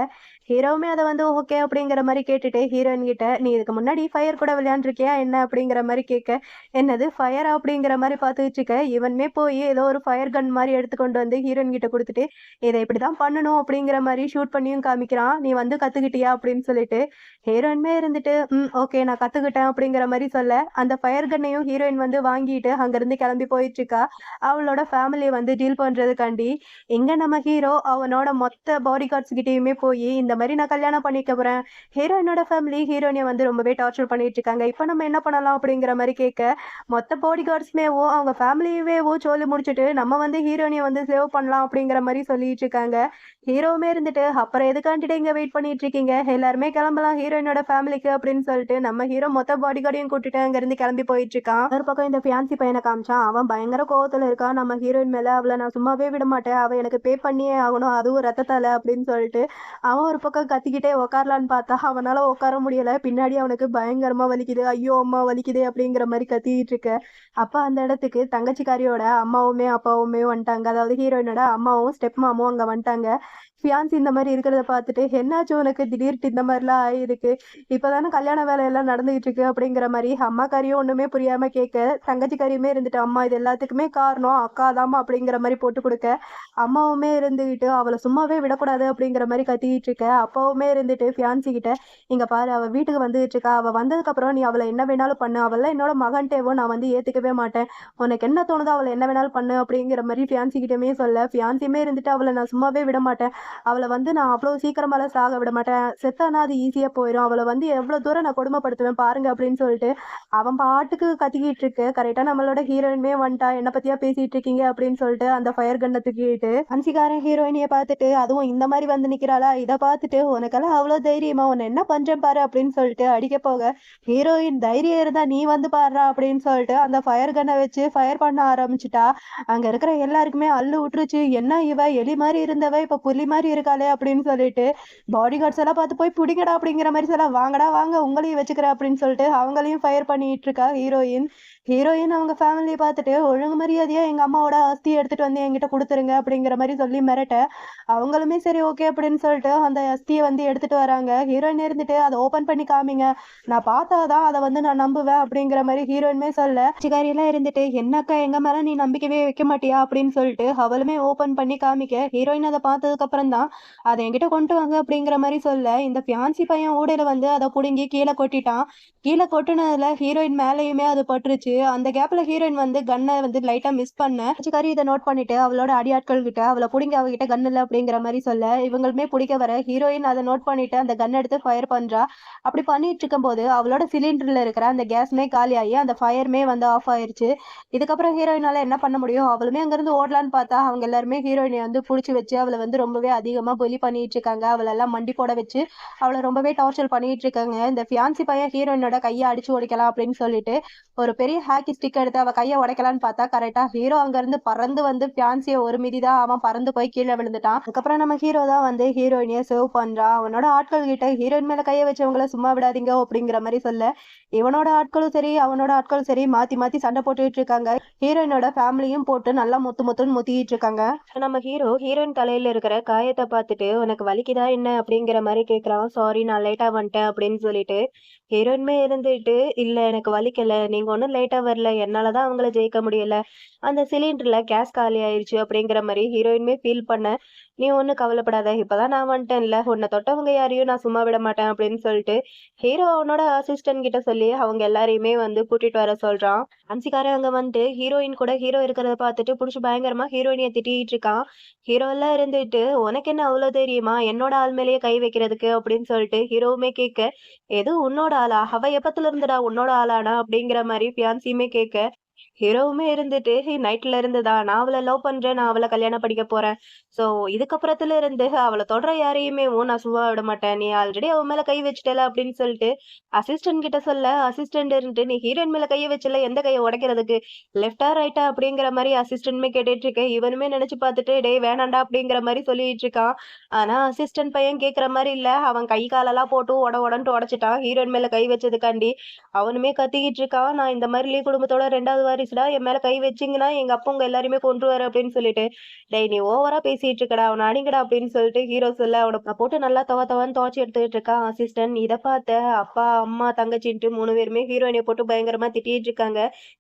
ஹீரோவுமே அத வந்து ஓகே அப்படிங்கிற மாரி கேட்டுட்டு ஹீரோயின் கிட்ட, "நீ இதுக்கு முன்னாடி ஃபயர் கூட விளையாண்டுருக்கியா என்ன?" அப்படிங்கிற மாரி கேட்க, "என்னது ஃபயரா?" அப்படிங்கிற மாரி பார்த்துக்கிட்டு இருக்க, இவனுமே போய் ஏதோ ஒரு ஃபயர் கன் மாரி எடுத்து கொண்டு வந்து ஹீரோயின் கிட்ட குடுத்துட்டு, "இத இப்படிதான் பண்ணணும்" அப்படிங்கிற மாரி ஷூட் பண்ணியும் காமிக்கிறான். "நீ வந்து கத்துக்கிட்டியா?" அப்படின்னு சொல்லிட்டு. ஹீரோயினுமே இருந்துட்டு, ஓகே நான் கத்துக்கிட்டேன்" அப்படிங்கிற மாரி சொல்ல, அந்த ஃபயர் கன்னையும் ஹீரோயின் வந்து வாங்கிட்டு அங்கருந்து கிளம்பி போயிட்டுருக்கா. அவளோட ஃபேமிலிய வந்து டீல் பண்றதுக்காண்டி. எங்க நம்ம ஹீரோ அவனோட மொத்த பாடி கார்ட்ஸ் கிட்டயுமே போயி, இந்த மாரி நான் கல்யாணம் பண்ணிக்க போறேன். ஹீரோயினோட ஃபேமிலி ஹீரோயினிய வந்து ரொம்பவே டார்ச்சர் பண்ணிட்டு இருக்காங்க. இப்ப நம்ம என்ன பண்ணலாம் அப்படிங்கிற மாரி கேட்க, மொத்த பாடி கார்ட்ஸ்மேவும் அவங்க ஃபேமிலியவேவும் சொல்லி முடிச்சுட்டு, நம்ம வந்து ஹீரோயினிய வந்து சேவ் பண்ணலாம் அப்படிங்கிற மாரி சொல்லிட்டு இருக்காங்க. ஹீரோவுமே இருந்துட்டு, "அப்புறம் எதுக்காண்டிட்டு இங்க வெயிட் பண்ணிட்டு இருக்கீங்க? எல்லாருமே கிளம்பலாம் ஹீரோயினோட ஃபேமிலிக்கு" அப்படின்னு சொல்லிட்டு நம்ம ஹீரோ மொத்த பாடி கார்டையும் கூட்டிட்டு அங்கருந்து கிளம்பி போயிட்டு இருக்கான். ஒரு பக்கம் இந்த ஃபியான்சி பையன காமிச்சான். அவன் பயங்கர கோவத்துல இருக்கான் நம்ம ஹீரோயின் மேல. "அவள நான் சும்மாவே விட மாட்டேன். அவ எனக்கு பே பண்ணியே ஆகணும். அதுவும் ரத்தத்தால" அப்படின்னு சொல்லிட்டு அவன் ஒரு பக்கம் கத்திக்கிட்டே உட்காரலான்னு பார்த்தா, அவனால உட்கார முடியல. பின்னாடி அவனுக்கு பயங்கரமா வலிக்குது. "ஐயோ! அம்மா வலிக்குதே" அப்படிங்கிற மாரி கத்திக்கிட்டு இருக்க. அப்ப அந்த இடத்துக்கு தங்கச்சிக்காரியோட அம்மாவுமே, அப்பாவுமே வந்துட்டாங்க. அதாவது ஹீரோயினோட அம்மாவும், ஸ்டெப் மாமும் அங்க வந்துட்டாங்க. ஃபியான்சி இந்த மாரி இருக்கிறத பார்த்துட்டு, "என்னாச்சு உனக்கு திடீர்னு இந்த மாரிலாம் ஆயிருக்கு? இப்பதானே கல்யாண வேலையெல்லாம் நடந்துகிட்டு இருக்கு" அப்படிங்கிற மாரி அம்மாக்காரியும் ஒண்ணுமே புரியாம கேட்க, தங்கச்சிக்காரியுமே இருந்துட்டு, "அம்மா இது எல்லாத்துக்குமே காரணம் அக்கா தாம்மா" அப்படிங்கிற மாரி போட்டு குடுக்க, அம்மாவுமே இருந்துகிட்டு, "அவள சும்மாவே விடக்கூடாது" அப்படிங்கிற மாரி கத்திக்கிட்டு இருக்க, அப்பாவுமே இருந்துட்டு ஃபியான்சி கிட்ட, "இங்க பாரு அவ வீட்டுக்கு வந்துகிட்டு இருக்கா. அவ வந்ததுக்கப்புறம் நீ அவள என்ன வேணாலும் பண்ணு. அவள்லாம் என்னோட மகன்ட்டேவும் நான் வந்து ஏத்துக்கவே மாட்டேன். உனக்கு என்ன தோணுதோ அவள என்ன வேணாலும் பண்ணு" அப்படிங்கிற மாரி ஃபியான்சி கிட்டயுமே சொல்ல, ஃபியான்சியுமே இருந்துட்டு, "அவள நான் சும்மாவே விட மாட்டேன். அவளை வந்து நான் அவ்வளோ சீக்கிரமாலாம் சாக விட மாட்டேன், செத்தானா அது ஈஸியாக போயிடும், அவளை வந்து எவ்வளோ தூரம் நான் கொடுமைப்படுத்துவேன் பாருங்க அப்படின்னு சொல்லிட்டு அவன் பாட்டுக்கு கத்திக்கிட்டு இருக்கு. கரெக்டாக நம்மளோட ஹீரோயினுமே வந்துட்டா, என்ன பற்றியா பேசிகிட்டு இருக்கீங்க அப்படின்னு சொல்லிட்டு அந்த ஃபயர் கன்னை தூக்கிட்டு அன்சிகாரன் ஹீரோயினியை பார்த்துட்டு அதுவும் இந்த மாதிரி வந்து நிற்கிறாளா, இதை பார்த்துட்டு உனக்கெல்லாம் அவ்வளோ தைரியமா, உன்னை என்ன பண்ணுறேன் பாரு அப்படின்னு சொல்லிட்டு அடிக்க போக ஹீரோயின் தைரியம் இருந்தா நீ வந்து பாடுறா அப்படின்னு சொல்லிட்டு அந்த ஃபயர் கன்னை வச்சு ஃபயர் பண்ண ஆரம்பிச்சுட்டா. அங்க இருக்கிற எல்லாருக்குமே அல்லு விட்டுருச்சு. என்ன இவ எலி மாதிரி இருந்தவ இப்ப புலி மாதிரி இருக்காளே அப்படின்னு சொல்லிட்டு பாடி கார்ட்ஸ் எல்லாம் பார்த்து போய் பிடிங்கடா அப்படிங்கிற மாதிரி சொல்ல, வாங்கடா வாங்க உங்களையும் வச்சுக்கிறேன் அப்படின்னு சொல்லிட்டு அவங்களையும் ஃபயர் பண்ணிட்டு இருக்கா ஹீரோயின். ஹீரோயின் அவங்க ஃபேமிலியை பார்த்துட்டு ஒழுங்கு மரியாதையா எங்க அம்மாவோட ஆஸ்தி எடுத்துட்டு வந்து என்கிட்ட கொடுத்துருங்க அப்படிங்கிற மாதிரி சொல்லி மிரட்ட, அவங்களுமே சரி ஓகே அப்படின்னு சொல்லிட்டு அந்த அஸ்தியை வந்து எடுத்துட்டு வராங்க. ஹீரோயின் இருந்துட்டு அதை ஓபன் பண்ணி காமிங்க, நான் பார்த்தாதான் அதை வந்து நான் நம்புவேன் அப்படிங்கிற மாதிரி ஹீரோயின்மே சொல்ல, சிகாரியெல்லாம் இருந்துட்டு என்னக்கா எங்க மேல நீ நம்பிக்கவே வைக்க மாட்டியா அப்படின்னு சொல்லிட்டு அவளுமே ஓபன் பண்ணி காமிக்க, ஹீரோயின் அதை பார்த்ததுக்கு அப்புறம் தான் அதை என்கிட்ட கொண்டு வாங்க அப்படிங்கிற மாதிரி சொல்ல, இந்த பியான்சி பையன் ஊடையில வந்து அதை புடுங்கி கீழே கொட்டிட்டான். கீழே கொட்டினதுல ஹீரோயின் மேலேயுமே அது பட்டுருச்சு. அந்த கேப்ல ஹீரோயின் வந்து கன்னை வந்து லைட்டா மிஸ் பண்ண, சிகாரி இதை நோட் பண்ணிட்டு அவளோட அடியாட்கள் கிட்ட அவளை பிடிங்க, அவகிட்ட கன் இல்லை அப்படிங்கிற மாதிரி சொல்ல, இவங்களுமே பிடிக்க வர ஹீரோயின் அதை நோட் பண்ணிட்டு அந்த கன் எடுத்து ஃபயர் பண்றா. அப்படி பண்ணிட்டு இருக்கும் போது அவளோட சிலிண்டர்ல இருக்கிற அந்த கேஸ்மே காலியாகி அந்த ஃபயருமே வந்து ஆஃப் ஆயிருச்சு. இதுக்கப்புறம் ஹீரோயினால என்ன பண்ண முடியும், அவளுமே அங்கிருந்து ஓடலான்னு பார்த்தா அவங்க எல்லாருமே ஹீரோயினை வந்து பிடிச்சி வச்சு அவளை வந்து ரொம்பவே அதிகமா பொலி பண்ணிட்டு இருக்காங்க. அவளெல்லாம் மண்டி போட வச்சு அவளை ரொம்பவே டார்ச்சர் பண்ணிட்டு இருக்காங்க. இந்த ஃபியான்சி பையன் ஹீரோயினோட கையை அடிச்சு உடைக்கலாம் அப்படின்னு சொல்லிட்டு ஒரு பெரிய ஹேக்கி ஸ்டிக் எடுத்து அவ கையை உடைக்கலான்னு பார்த்தா கரெக்டா ஹீரோ அங்க இருந்து பறந்து வந்து ஃபியான்சியை ஒரு மிதிதான் அவன் பறந்து போய் கீழே விழுந்துட்டான். அதுக்கப்புறம் நம்ம ஹீரோ தான் வந்து ஹீரோயினியை சேவ் பண்றான். அவனோட ஆட்கள் கிட்ட ஹீரோயின் மேல கையை வச்சவங்கள சும்மா விடாதீங்க அப்படிங்கிற மாதிரி சொல்ல, இவனோட ஆட்களும் சரி அவனோட ஆட்களும் சரி மாத்தி மாத்தி சண்டை போட்டுட்டு இருக்காங்க. ஹீரோயினோட ஃபேமிலியும் போட்டு நல்லா முத்து முத்துன்னு முத்திட்டு இருக்காங்க. நம்ம ஹீரோ ஹீரோயின் தலையில இருக்கிற காயத்தை பார்த்துட்டு உனக்கு வலிக்குதா என்ன அப்படிங்கிற மாதிரி கேட்கறான். சாரி நான் லேட்டா வந்துட்டேன் அப்படின்னு சொல்லிட்டு ஹீரோயின்மே இருந்துட்டு, இல்ல எனக்கு வலிக்கல, நீங்க ஒன்றும் லேட்டா வரல, என்னாலதான் அவங்கள ஜெயிக்க முடியல, அந்த சிலிண்டர்ல கேஸ் காலி ஆயிடுச்சு அப்படிங்கிற மாதிரி ஹீரோயின்மே ஃபீல் பண்ண, நீ ஒன்றும் கவலைப்படாத, இப்பதான் நான் வந்துட்டேன்ல, உன்னை தொட்டவங்க யாரையும் நான் சும்மா விட மாட்டேன் அப்படின்னு சொல்லிட்டு ஹீரோ அவனோட அசிஸ்டன்ட் கிட்ட சொல்லி அவங்க எல்லாரையுமே வந்து கூட்டிட்டு வர சொல்றான். அன்சிக்காரன் அங்க வந்து ஹீரோயின் கூட ஹீரோ இருக்கிறத பார்த்துட்டு புடிச்சு பயங்கரமா ஹீரோயினிய திட்டிட்டு இருக்கான். ஹீரோ எல்லாம் இருந்துட்டு உனக்கு என்ன அவ்வளவு தெரியுமா என்னோட ஆள் மேலேயே கை வைக்கிறதுக்கு அப்படின்னு சொல்லிட்டு ஹீரோவுமே கேட்க, எது உன்னோட ஆளா, அவ எப்பத்துல இருந்துடா உன்னோட ஆளானா அப்படிங்கிற மாதிரி பியான்சியுமே கேட்க, ஹீரோவுமே இருந்துட்டு நைட்ல இருந்துதான் நான் அவளை லவ் பண்றேன், நான் அவளை கல்யாணம் படிக்க போறேன், சோ இதுக்கப்புறத்துல இருந்து அவளை தொடர யாரையுமே நான் சும்மா விட மாட்டேன், நீ ஆல்ரெடி அவன் மேல கை வச்சுட்டல அப்படின்னு சொல்லிட்டு அசிஸ்டன்ட் கிட்ட சொல்ல, அசிஸ்டன்ட் இருந்துட்டு நீ ஹீரோயின் மேல கையை வச்சல எந்த கையை உடைக்கிறதுக்கு, லெஃப்டா ரைட்டா அப்படிங்கிற மாதிரி அசிஸ்டன்ட்மே கேட்டுட்டு இருக்கேன். இவனுமே நினைச்சு பார்த்துட்டு டேய் வேணாண்டா அப்படிங்கிற மாதிரி சொல்லிட்டு இருக்கான். ஆனா அசிஸ்டன்ட் பையன் கேட்கற மாதிரி இல்ல, அவன் கை காலெல்லாம் போட்டு உடன்ட்டு உடைச்சிட்டான் ஹீரோயின் மேல கை வச்சதுக்காண்டி. அவனுமே கத்திக்கிட்டு இருக்கான், நான் இந்த மாதிரி லீ குடும்பத்தோட 2வது வாரிசுடா, என் மேல கை வச்சிங்கன்னா எங்க அப்பா உங்க எல்லாருமே கொன்றுவாரு அப்படின்னு சொல்லிட்டு, டேய் நீ ஓவரா பேசிட்டு இருக்கடா, அவனை அடிங்கடா அப்படின்னு சொல்லிட்டு ஹீரோ சொல்ல, அவனை போட்டு நல்லா தவன்னு துவைச்சு எடுத்துட்டு இருக்கான் அசிஸ்டன்ட். இதை பார்த்த அப்பா அம்மா தங்கச்சின்ட்டு 3 பேருமே ஹீரோயினை போட்டு பயங்கரமா திட்டிட்டு இருக்காங்க.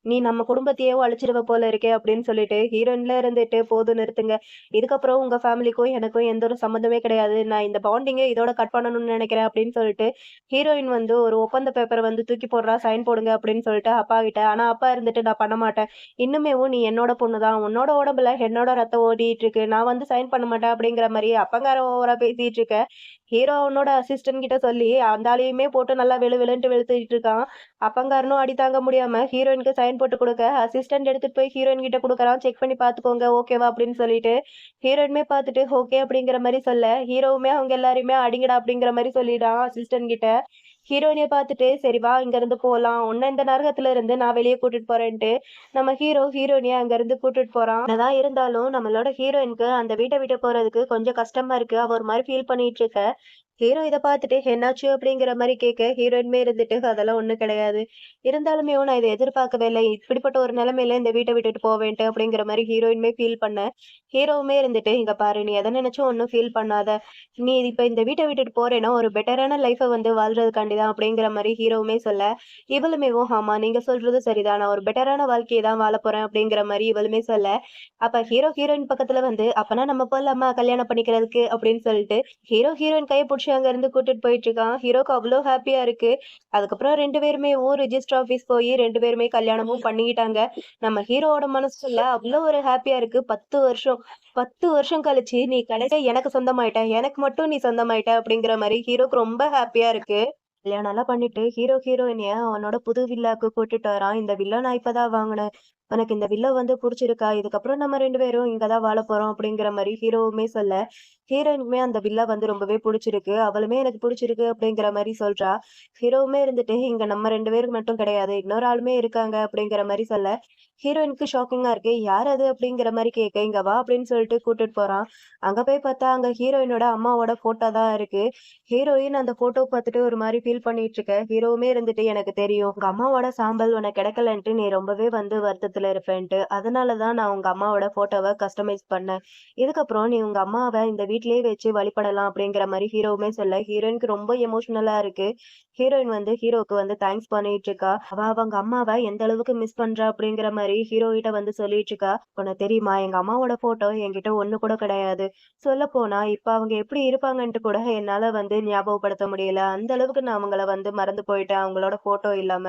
நீ நம்ம குடும்பத்தையே அழிச்சிருவ போல இருக்கே அப்படின்னு சொல்லிட்டு ஹீரோயின்ல இருந்துட்டு போதும் நிறுத்துங்க, இதுக்கப்புறம் உங்க ஃபேமிலிக்கும் எனக்கும் எந்த ஒரு சம்மந்தமே கிடையாது, நான் இந்த பாண்டிங்கை இதோட கட் பண்ணணும்னு நினைக்கிறேன் அப்படின்னு சொல்லிட்டு ஹீரோயின் வந்து ஒரு ஒப்பந்த பேப்பரை வந்து தூக்கி போடுறா, சைன் போடுங்க அப்படின்னு சொல்லிட்டு அப்பா கிட்ட. ஆனா அப்பா இருந்துட்டு நான் பண்ண மாட்டேன், இன்னுமேவும் நீ என்னோட பொண்ணுதான், உன்னோட உடம்புல என்னோட ரத்தம் ஓடிட்டு இருக்கு, நான் வந்து சைன் பண்ண மாட்டேன் அப்படிங்கிற மாதிரி அப்பங்கார ஓவரா பேசிட்டு இருக்க. ஹீரோ அவனோட அசிஸ்டன்ட் கிட்ட சொல்லி அந்த ஆளையுமே போட்டு நல்லா வெளுன்ட்டு வெளுத்துட்டு இருக்கான். அப்பங்காரனும் அடி தாங்க முடியாம ஹீரோயினுக்கு சைன் போட்டு கொடுக்க, அசிஸ்டன்ட் எடுத்துட்டு போய் ஹீரோயின் கிட்ட கொடுக்கறான், செக் பண்ணி பாத்துக்கோங்க ஓகேவா அப்படின்னு சொல்லிட்டு. ஹீரோயினுமே பார்த்துட்டு ஓகே அப்படிங்கிற மாதிரி சொல்ல, ஹீரோவுமே அவங்க எல்லாருமே அடிங்கடா அப்படிங்கிற மாதிரி சொல்லிடுறான் அசிஸ்டன்ட் கிட்ட. ஹீரோயினிய பார்த்துட்டு சரி வா இங்க இருந்து போலாம், உன்ன இந்த நரகத்துல இருந்து நான் வெளியே கூட்டிட்டு போறேன்ட்டு நம்ம ஹீரோ ஹீரோயினிய அங்க இருந்து கூட்டிட்டு போறான். என்னதான் இருந்தாலும் நம்மளோட ஹீரோயினுக்கு அந்த வீட்டை விட்டு போறதுக்கு கொஞ்சம் கஷ்டமா இருக்கு, அவ ஒரு மாதிரி ஃபீல் பண்ணிட்டு இருக்க. ஹீரோ இதை பார்த்துட்டு என்னாச்சு அப்படிங்கிற மாதிரி கேட்க, ஹீரோயின்மே இருந்துட்டு அதெல்லாம் ஒண்ணும் கிடையாது, இருந்தாலுமே நான் இதை எதிர்பார்க்கவே இல்லை, இப்படிப்பட்ட ஒரு நிலைமையில இந்த வீட்டை விட்டுட்டு போவேன்ட்டு அப்படிங்கிற மாதிரி ஹீரோயின்மே ஃபீல் பண்ண. ஹீரோவுமே இருந்துட்டு இங்க பாரு நீ எதை நினைச்சும் ஒன்றும் ஃபீல் பண்ணாத, நீ இப்ப இந்த வீட்டை விட்டுட்டு போறேன்னா ஒரு பெட்டரான லைஃபை வந்து வாழ்றதுக்காண்டிதான் அப்படிங்கிற மாதிரி ஹீரோவுமே சொல்ல, இவளுமேவும் ஆமா நீங்க சொல்றது சரிதான், நான் ஒரு பெட்டரான வாழ்க்கையை தான் வாழ போறேன் அப்படிங்கிற மாதிரி இவளுமே சொல்ல, அப்ப ஹீரோயின் பக்கத்துல வந்து அப்பனா நம்ம போலாமா கல்யாணம் பண்ணிக்கிறதுக்கு அப்படின்னு சொல்லிட்டு ஹீரோயின் கையை பிடிச்சி அங்க இருந்து கூட்டிட்டு போயிட்டு இருக்கான். ஹீரோக்கு அவ்வளோ ஹாப்பியா இருக்கு. அதுக்கப்புறம் 2 பேருமே ரிஜிஸ்டர் ஆஃபீஸ் போய் 2 பேருமே கல்யாணமும் பண்ணிக்கிட்டாங்க. நம்ம ஹீரோவோட மனசுக்குள்ள அவ்வளோ ஒரு ஹாப்பியா இருக்கு. 10 வருஷம் கழிச்சு நீ கடைசியா எனக்கு சொந்தமாயிட்ட. எனக்கு மட்டும் நீ சொந்தமாயிட்ட அப்படிங்கிற மாரி ஹீரோக்கு ரொம்ப ஹாப்பியா இருக்கு. கல்யாணம்லாம் பண்ணிட்டு ஹீரோயினிய அவனோட புது வில்லாக்கு கூட்டிட்டு வரான். இந்த வில்லா நான் இப்பதான் வாங்கினேன். உனக்கு இந்த வில்லா வந்து புடிச்சிருக்கா? இதுக்கப்புறம் நம்ம 2 பேரும் இங்க தான் வாழப் போறோம் அப்படிங்கிற மாரி ஹீரோவுமே சொல்ல, ஹீரோயினுக்குமே அந்த வில்லா வந்து ரொம்பவே புடிச்சிருக்கு. அவளுமே எனக்கு புடிச்சிருக்கு அப்படிங்கிற மாரி சொல்றா. ஹீரோவுமே இருந்துட்டு இங்க நம்ம 2 பேருக்கு மட்டும் கிடையாது. இன்னொரு ஆளுமே இருக்காங்க அப்படிங்கிற மாரி சொல்ல, ஹீரோயினுக்கு ஷாக்கிங்கா இருக்கு. யார் அது அப்படிங்கிற மாரி கேட்க, இங்க வா அப்படின்னு சொல்லிட்டு கூட்டிட்டு போறான். அங்க போய் பார்த்தா அங்க ஹீரோயினோட அம்மாவோட ஃபோட்டோ தான் இருக்கு. ஹீரோயின் அந்த ஃபோட்டோ பார்த்துட்டு ஒரு மாரி ஃபீல் பண்ணிட்டு இருக்க. ஹீரோவுமே இருந்துட்டு எனக்கு தெரியும். உங்க அம்மாவோட சாம்பல் உனக்கு கிடைக்கலன்ட்டு நீ ரொம்பவே வந்து வருத்தத்துல இருப்பேன்ட்டு. அதனால தான் நான் உங்க அம்மாவோட ஃபோட்டோவ கஸ்டமைஸ் பண்ணேன். இதுக்கப்புறம் நீ உங்க அம்மாவ இந்த வீட்லயே வச்சு வழிபடலாம் அப்படிங்கிற மாரி ஹீரோவுமே சொல்ல, ஹீரோயினுக்கு ரொம்ப எமோஷனலா இருக்கு. ஹீரோயின் வந்து ஹீரோக்கு வந்து தேங்க்ஸ் பண்ணிட்டு இருக்கா. அவங்க அம்மாவ எந்த அளவுக்கு மிஸ் பண்றா அப்படிங்கிற மாரி ஹீரோ கிட்ட வந்து சொல்லிட்டு இருக்கா. உனக்கு தெரியுமா எங்க அம்மாவோட ஃபோட்டோ என்கிட்ட ஒண்ணு கூட கிடையாது. சொல்லப்போனா இப்ப அவங்க எப்படி இருப்பாங்கன்ட்டு கூட என்னால வந்து ஞாபகப்படுத்த முடியல. அந்த அளவுக்கு நான் அவங்கள வந்து மறந்து போயிட்டேன். அவங்களோட ஃபோட்டோ இல்லாம.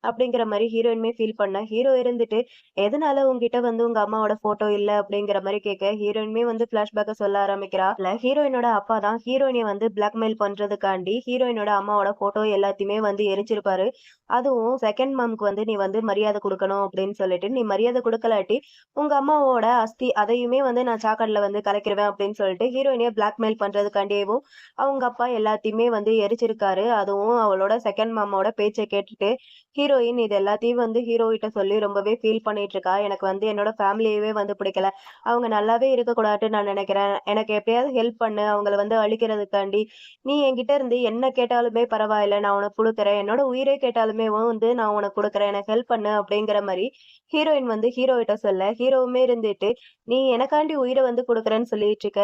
அப்படிங்கிற மாரி ஹீரோயினுமே ஃபீல் பண்ணா. ஹீரோ இருந்துட்டு, "எதனால உன்கிட்ட வந்து உங்க அம்மாவோட ஃபோட்டோ இல்ல?" அப்படிங்கிற மாரி கேட்க, ஹீரோயினுமே வந்து ஃபிளாஷ்பேக்க சொல்ல ஆரம்பிக்கிறா. ஹீரோயினோட அப்பா தான் ஹீரோயினிய வந்து பிளாக்மெயில் பண்றதுக்காண்டி ஹீரோயினோட அம்மாவோட ஃபோட்டோ எல்லாத்தையுமே வந்து எரிச்சிருப்பாரு. அதுவும் செகண்ட் மாம்க்கு வந்து நீ வந்து மரியாதை குடுக்கணும் அப்படின்னு சொல்லிட்டு, நீ மரியாதை குடுக்கலாட்டி, உங்க அம்மாவோட அஸ்தி அதையுமே வந்து நான் சாக்கடைல வந்து கலக்கிருவேன் அப்படின்னு சொல்லிட்டு ஹீரோயினிய பிளாக்மெயில் பண்றதுக்காண்டியேவும் அவங்க அப்பா எல்லாத்தையுமே வந்து எரிச்சிருக்காரு. அதுவும் அவளோட செகண்ட் மாமாவோட பேச்ச கேட்டுட்டு, ஹீரோயின் இது எல்லாத்தையும் வந்து ஹீரோ கிட்ட சொல்லி ரொம்பவே ஃபீல் பண்ணிட்டு இருக்கா. எனக்கு வந்து என்னோட ஃபேமிலியவே வந்து பிடிக்கல. அவங்க நல்லாவே இருக்கக்கூடாதுன்னு நான் நினைக்கிறேன். எனக்கு எப்படியாவது ஹெல்ப் பண்ணு. அவங்கள வந்து அழிக்கிறதுக்காண்டி, நீ என்கிட்ட இருந்து என்ன கேட்டாலுமே பரவாயில்ல. நான் உனக்கு குடுக்குறேன். என்னோட உயிரே கேட்டாலுமே வந்து நான் உனக்கு குடுக்குறேன். எனக்கு ஹெல்ப் பண்ணு அப்படிங்கிற மாரி ஹீரோயின் வந்து ஹீரோ கிட்ட சொல்ல, ஹீரோவுமே இருந்துட்டு, நீ எனக்காண்டி உயிர வந்து குடுக்குறேன்னு சொல்லிட்டு இருக்க.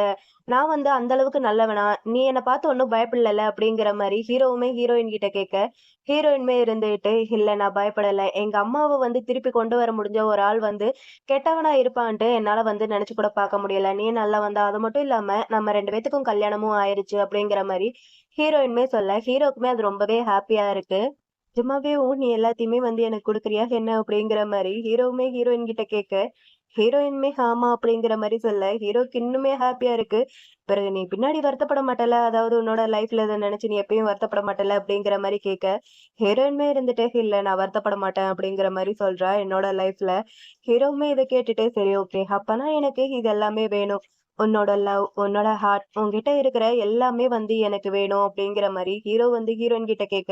நான் வந்து அந்த அளவுக்கு நல்லவனா? நீ என்ன பார்த்து ஒண்ணும் பயப்படலல்ல? அப்படிங்கிற மாரி ஹீரோவுமே ஹீரோயின் கிட்ட கேட்க, ஹீரோயினுமே இருந்துட்டு, இல்ல நான் பயப்படல. எங்க அம்மாவ வந்து திருப்பி கொண்டு வர முடிஞ்ச ஒரு ஆள் வந்து கெட்டவனா இருப்பான்ட்டு என்னால வந்து நெனச்சு கூட பார்க்க முடியல. நீ நல்லவன் தான். அது மட்டும் இல்லாம நம்ம 2 பேத்துக்கும் கல்யாணமும் ஆயிருச்சு அப்படிங்கிற மாரி ஹீரோயினுமே சொல்ல, ஹீரோக்குமே அது ரொம்பவே ஹாப்பியா இருக்கு. நிஜமாவே நீ எல்லாத்தையுமே வந்து எனக்கு குடுக்குறியா என்ன? அப்படிங்கிற மாரி ஹீரோவுமே ஹீரோயின் கிட்ட கேட்க, ஹீரோயினுமே ஆமா அப்படிங்கிற மாரி சொல்ல, ஹீரோக்கு இன்னுமே ஹாப்பியா இருக்கு. பிறகு நீ பின்னாடி வருத்தப்பட மாட்டல்ல? அதாவது உன்னோட லைஃப்ல இத நெனச்சு நீ எப்பயும் வருத்தப்பட மாட்டல்ல? அப்படிங்கிற மாரி கேட்க, ஹீரோயினுமே இருந்துட்டு, இல்ல நான் வருத்தப்பட மாட்டேன் அப்படிங்கிற மாரி சொல்றா என்னோட லைஃப்ல. ஹீரோவுமே இத கேட்டுட்டு, சரி ஓகே. அப்பனா எனக்கு இது எல்லாமே வேணும். உன்னோட லவ், உன்னோட ஹார்ட், உன்கிட்ட இருக்கிற எல்லாமே வந்து எனக்கு வேணும் அப்படிங்கிற மாரி ஹீரோ வந்து ஹீரோயின் கிட்ட கேட்க,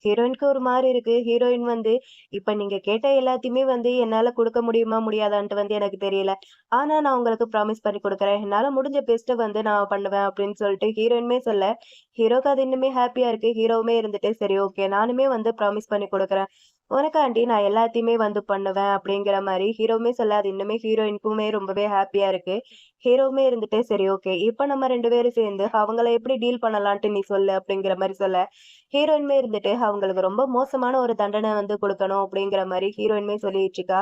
ஹீரோயினுக்கு ஒரு மாரி இருக்கு. ஹீரோயின் வந்து, இப்ப நீங்க கேட்ட எல்லாத்தையுமே வந்து என்னால குடுக்க முடியுமா? முடியாதான்ட்டு வந்து எனக்கு தெரியல. ஆனா நான் உங்களுக்கு ப்ராமிஸ் பண்ணி குடுக்குறேன். என்னால முடிஞ்ச பெஸ்ட்ட வந்து நான் பண்ணுவேன் அப்படின்னு சொல்லிட்டு ஹீரோயினுமே சொல்ல, ஹீரோக்கு அது இன்னுமே ஹாப்பியா இருக்கு. ஹீரோவுமே இருந்துட்டு, சரி ஓகே. நானுமே வந்து ப்ராமிஸ் பண்ணி குடுக்குறேன். உனக்காண்டி நான் எல்லாத்தையுமே வந்து பண்ணுவேன் அப்படிங்கிற மாரி ஹீரோவுமே சொல்ல, அது இன்னுமே ஹீரோயினுக்குமே ரொம்பவே ஹாப்பியா இருக்கு. ஹீரோவுமே இருந்துட்டு, சரி ஓகே. இப்ப நம்ம 2 பேரும் சேர்ந்து அவங்கள எப்படி டீல் பண்ணலான்ட்டு நீ சொல்லு அப்படிங்கிற மாரி சொல்ல, ஹீரோயினுமே இருந்துட்டு அவங்களுக்கு ரொம்ப மோசமான ஒரு தண்டனை வந்து குடுக்கணும் அப்படிங்கிற மாரி ஹீரோயினுமே சொல்லிட்டு இருக்கா.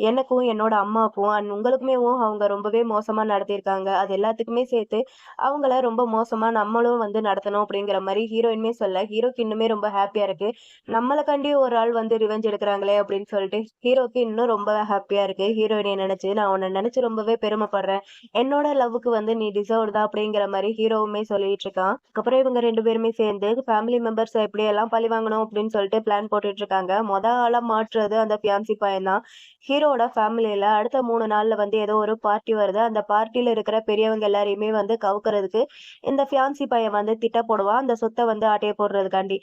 எனக்கும், என்னோட அம்மாவுக்கும் அண்ட் உங்களுக்குமேவும் அவங்க ரொம்பவே மோசமா நடத்தியிருக்காங்க. அது எல்லாத்துக்குமே சேர்த்து அவங்கள ரொம்ப மோசமா நம்மளும் வந்து நடத்தணும் அப்படிங்கிற மாரி ஹீரோயினுமே சொல்ல, ஹீரோக்கு இன்னுமே ரொம்ப ஹாப்பியா இருக்கு. நம்மள கண்டி ஒரு ஆள் வந்து ரிவெஞ்ச் எடுக்குறாங்களே அப்படின்னு சொல்லிட்டு ஹீரோக்கு இன்னும் ரொம்ப ஹாப்பியா இருக்கு. ஹீரோயினிய நெனச்சு, நான் உன்ன நெனச்சு ரொம்பவே பெருமைப்படுறேன். என்னோட லவ்வுக்கு வந்து நீ டிசர்வ்ட் தான் அப்படிங்கிற மாரி ஹீரோவுமே சொல்லிட்டு இருக்கான். அதுக்கப்புறம் இவங்க 2 பேருமே சேர்ந்து ஃபேமிலி மெம்பர்ஸ எப்படியெல்லாம் பழி வாங்கணும் அப்படின்னு சொல்லிட்டு பிளான் போட்டுட்டு இருக்காங்க. ஆளா மாட்டுறது அந்த ஃபியான்சி பையன் தான். ஹீரோவோட ஃபேமிலில அடுத்த 3 நாள்ல வந்து ஏதோ ஒரு பார்ட்டி வருது. அந்த பார்ட்டில இருக்கிற பெரியவங்க எல்லாரையுமே வந்து கவுக்கறதுக்கு இந்த ஃபியான்சி பையன் வந்து திட்டம் போடுவான். அந்த சொத்த வந்து ஆட்டைய போடுறதுக்காண்டி.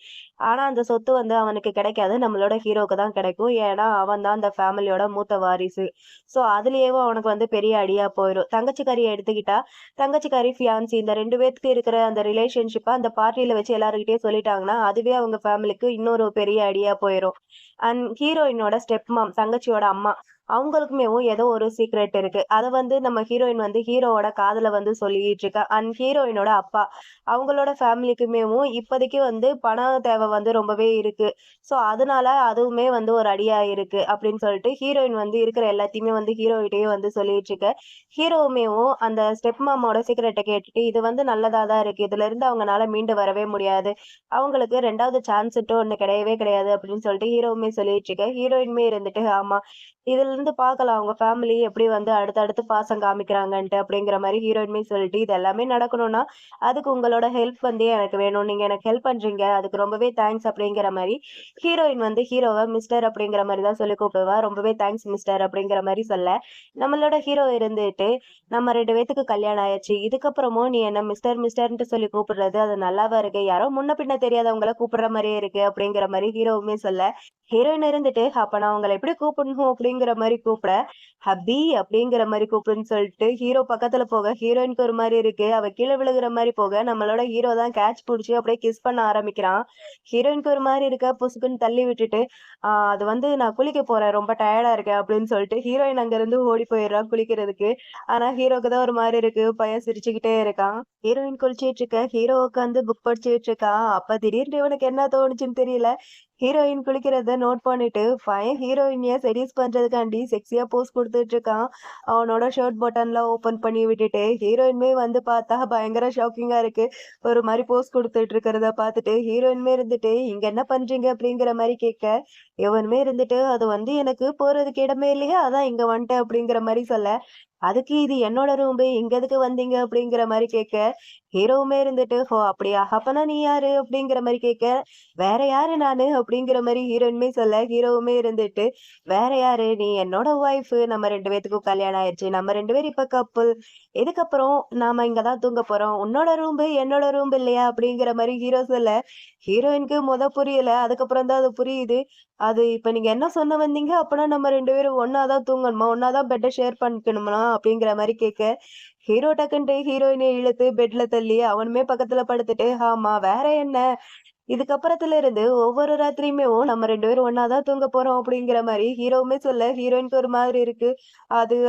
ஆனா அந்த சொத்து வந்து அவனுக்கு கிடைக்காது. நம்மளோட ஹீரோக்கு தான் கிடைக்கும். ஏன்னா அவன் தான் அந்த ஃபேமிலியோட மூத்த வாரிசு. சோ அதுலயேவும் அவனுக்கு வந்து பெரிய அடியா போயிரும். தங்கச்சிக்காரிய எடுத்துக்கிட்டா, தங்கச்சிக்காரி ஃபியான்சி இந்த 2 பேத்துக்கு இருக்கிற அந்த ரிலேஷன்ஷிப்ப அந்த பார்ட்டில வச்சு எல்லார்கிட்டயும் சொல்லிட்டாங்கன்னா, அதுவே அவங்க ஃபேமிலிக்கு இன்னொரு பெரிய அடியா போயிரும். அண்ட் ஹீரோயினோட ஸ்டெப் மாம், தங்கச்சியோட அம்மா. அவங்களுக்குமேவும் ஏதோ ஒரு சீக்ரெட் இருக்கு. அத வந்து நம்ம ஹீரோயின் வந்து ஹீரோவோட காதுல வந்து சொல்லிட்டு இருக்கா. அண்ட் ஹீரோயினோட அப்பா அவங்களோட ஃபேமிலிக்குமேவும் இப்போதைக்கு வந்து பணம் தேவை வந்து ரொம்பவே இருக்கு. ஸோ அதனால அதுவுமே வந்து ஒரு அடியா இருக்கு அப்படின்னு சொல்லிட்டு ஹீரோயின் வந்து இருக்கிற எல்லாத்தையுமே வந்து ஹீரோகிட்டயே வந்து சொல்லிட்டு இருக்க. ஹீரோவுமேவும் அந்த ஸ்டெப் மாமாவோட சீக்ரெட்ட கேட்டுட்டு இது வந்து நல்லதா தான் இருக்கு. இதுலருந்து அவங்கனால மீண்டு வரவே முடியாது. அவங்களுக்கு 2வது சான்ஸ்ன்ட்டு ஒண்ணு கிடையவே கிடையாது அப்படின்னு சொல்லிட்டு ஹீரோவுமே சொல்லிட்டு இருக்க. ஹீரோயினுமே இருந்துட்டு ஆமா. இதுலருந்து பார்க்கலாம் அவங்க ஃபேமிலி எப்படி வந்து அடுத்தடுத்து பாசம் காமிக்கிறாங்கன்ட்டு அப்படிங்கிற மாரி ஹீரோயினுமே சொல்லிட்டு, இது எல்லாமே நடக்கணும்னா, அதுக்கு உங்களோட ஹெல்ப் வந்து எனக்கு வேணும். நீங்க எனக்கு ஹெல்ப் பண்றீங்க. அதுக்கு ரொம்பவே தேங்க்ஸ் அப்படிங்கிற மாரி ஹீரோயின் வந்து ஹீரோவ மிஸ்டர் அப்படிங்கிற மாரி தான் சொல்லி கூப்பிடுவா. ரொம்பவே தேங்க்ஸ் மிஸ்டர் அப்படிங்கிற மாரி சொல்ல, நம்மளோட ஹீரோ இருந்துட்டு, நம்ம 2 பேத்துக்கு கல்யாணம் ஆயிருச்சு. இதுக்கப்புறமும் நீ என்ன மிஸ்டர் மிஸ்டர்ன்ட்டு சொல்லி கூப்பிடுறது அது நல்லாவா இருக்கு? யாரோ முன்ன பின்ன தெரியாதவங்கள கூப்பிடுற மாரியே இருக்கு அப்படிங்கிற மாரி ஹீரோவுமே சொல்ல, ஹீரோயின் இருந்துட்டு, அப்ப நான் உங்கள எப்படி கூப்பிடணும் அப்படிங்கிற மாரி கூப்பிட, "ஹப்பி" அப்படிங்கிற மாரி கூப்பிடுன்னு சொல்லிட்டு ஹீரோ பக்கத்துல போக, ஹீரோயினுக்கு ஒரு மாரி இருக்கு. அவ கீழ விழுகுற மாரி போக, நம்மளோட ஹீரோ தான் கேட்ச் புடிச்சு அப்படியே கிஸ் பண்ண ஆரம்பிக்கிறான். ஹீரோயினுக்கு ஒரு மாரி இருக்க, பொசுக்குன்னு தள்ளி விட்டுட்டு, அது வந்து நான் குளிக்க போறேன். ரொம்ப டயர்டா இருக்கேன்" அப்படின்னு சொல்லிட்டு ஹீரோயின் அங்கிருந்து ஓடி போயிடுறா குளிக்கிறதுக்கு. ஆனா ஹீரோக்கு தான் ஒரு மாரி இருக்கு. பையன் சிரிச்சுக்கிட்டே இருக்கான். ஹீரோயின் குளிச்சிட்டு இருக்க, ஹீரோ உட்காந்து புக் படிச்சுட்டு இருக்கான். அப்ப திடீர்னு இவனுக்கு என்ன தோணுச்சுன்னு தெரியல. ஹீரோயின் குளிக்கிறத நோட் பண்ணிட்டு பையன் ஹீரோயினிய செடியூஸ் பண்றதுக்காண்டி செக்ஸியா போஸ் குடுத்துட்டு இருக்கான். அவனோட ஷர்ட் பட்டன்லாம் ஓப்பன் பண்ணி விட்டுட்டு, ஹீரோயினுமே வந்து பார்த்தா பயங்கர ஷாக்கிங்கா இருக்கு. ஒரு மாரி போஸ் குடுத்துட்டு இருக்கிறத பார்த்துட்டு, ஹீரோயினுமே இருந்துட்டு, "இங்க என்ன பண்றீங்க?" அப்படிங்கிற மாரி கேட்க, இவனுமே இருந்துட்டு, "அது வந்து எனக்கு போறதுக்கு இடமே இல்லையா, அதான் இங்க வந்துட்டேன்" அப்படிங்கிற மாரி சொல்ல, "அதுக்கு இது என்னோட ரூம்பு, இங்க எதுக்கு வந்தீங்க?" அப்படிங்கிற மாரி கேட்க, ஹீரோவுமே இருந்துட்டு, "ஓ! அப்படியா? அப்பன்னா நீ யாரு?" அப்படிங்கிற மாரி கேட்க, "வேற யாரு நானு?" அப்படிங்கிற மாரி ஹீரோயினுமே சொல்ல, ஹீரோவுமே இருந்துட்டு, "வேற யாரு? நீ என்னோட ஒய்ஃபு. நம்ம 2 பேத்துக்கும் கல்யாணம் ஆயிருச்சு. நம்ம 2 பேரும் இப்ப கப்புல். இதுக்கப்புறம் நாம இங்க தான் தூங்க போறோம். உன்னோட ரூம்பு என்னோட ரூம் இல்லையா?" அப்படிங்கிற மாரி ஹீரோ சொல்ல, ஹீரோயினுக்கு புரியல. அதுக்கப்புறம் தான் அது புரியுது. அது இப்ப நீங்க என்ன சொல்ல வந்தீங்க? அப்பன்னா நம்ம 2 பேரும் ஒண்ணா தான் தூங்கணுமா? ஒண்ணா தான் பெட்ட ஷேர் பண்ணிக்கணுமா? அப்படிங்கிற மாரி கேட்க, ஹீரோ டக்குன்ட்டு ஹீரோயின இழுத்து பெட்ல தள்ளி அவனுமே பக்கத்துல படுத்துட்டு, "ஆமா வேற என்ன? இதுக்கப்புறத்துல இருந்து ஒவ்வொரு ராத்திரியுமேவும் நம்ம 2 பேரும் ஒண்ணா தான் தூங்க போறோம்." அப்படிங்கிற மாரி ஹீரோவுமே சொல்ல, ஹீரோயினுக்கு ஒரு மாதிரி இருக்கு.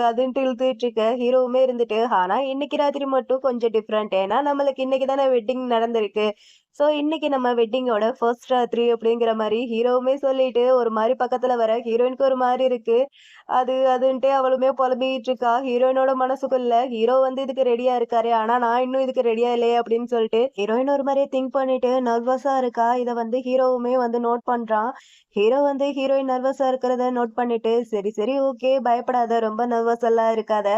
அதுன்ட்டு இழுத்துட்டு இருக்க, ஹீரோவுமே இருந்துட்டு, "ஆனா இன்னைக்கு ராத்திரி மட்டும் கொஞ்சம் டிஃபரெண்ட். ஏன்னா நம்மளுக்கு இன்னைக்கு தானே வெட்டிங் நடந்திருக்கு. ஸோ இன்னைக்கு நம்ம வெட்டிங்கோட ஃபர்ஸ்ட் ராத்திரி." அப்படிங்கிற மாரி ஹீரோவுமே சொல்லிட்டு ஒரு மாரி பக்கத்துல வர ஹீரோயினுக்கு ஒரு மாரி இருக்கு. அதுன்ட்டு அவளுமே புலம்பிக்கிட்டு இருக்கா. ஹீரோயினோட மனசுக்குள்ள, ஹீரோ வந்து இதுக்கு ரெடியா இருக்காரே, ஆனா நான் இன்னும் இதுக்கு ரெடியா இல்லையே அப்படின்னு சொல்லிட்டு, ஹீரோயின் ஒரு மாரி திங்க் பண்ணிட்டு நர்வஸா இருக்கா. இத வந்து ஹீரோவுமே வந்து நோட் பண்றான். ஹீரோ வந்து ஹீரோயின் நர்வஸா இருக்கிறத நோட் பண்ணிட்டு, "சரி, சரி, ஓகே. பயப்படாத. ரொம்ப நர்வஸ் எல்லாம் இருக்காத.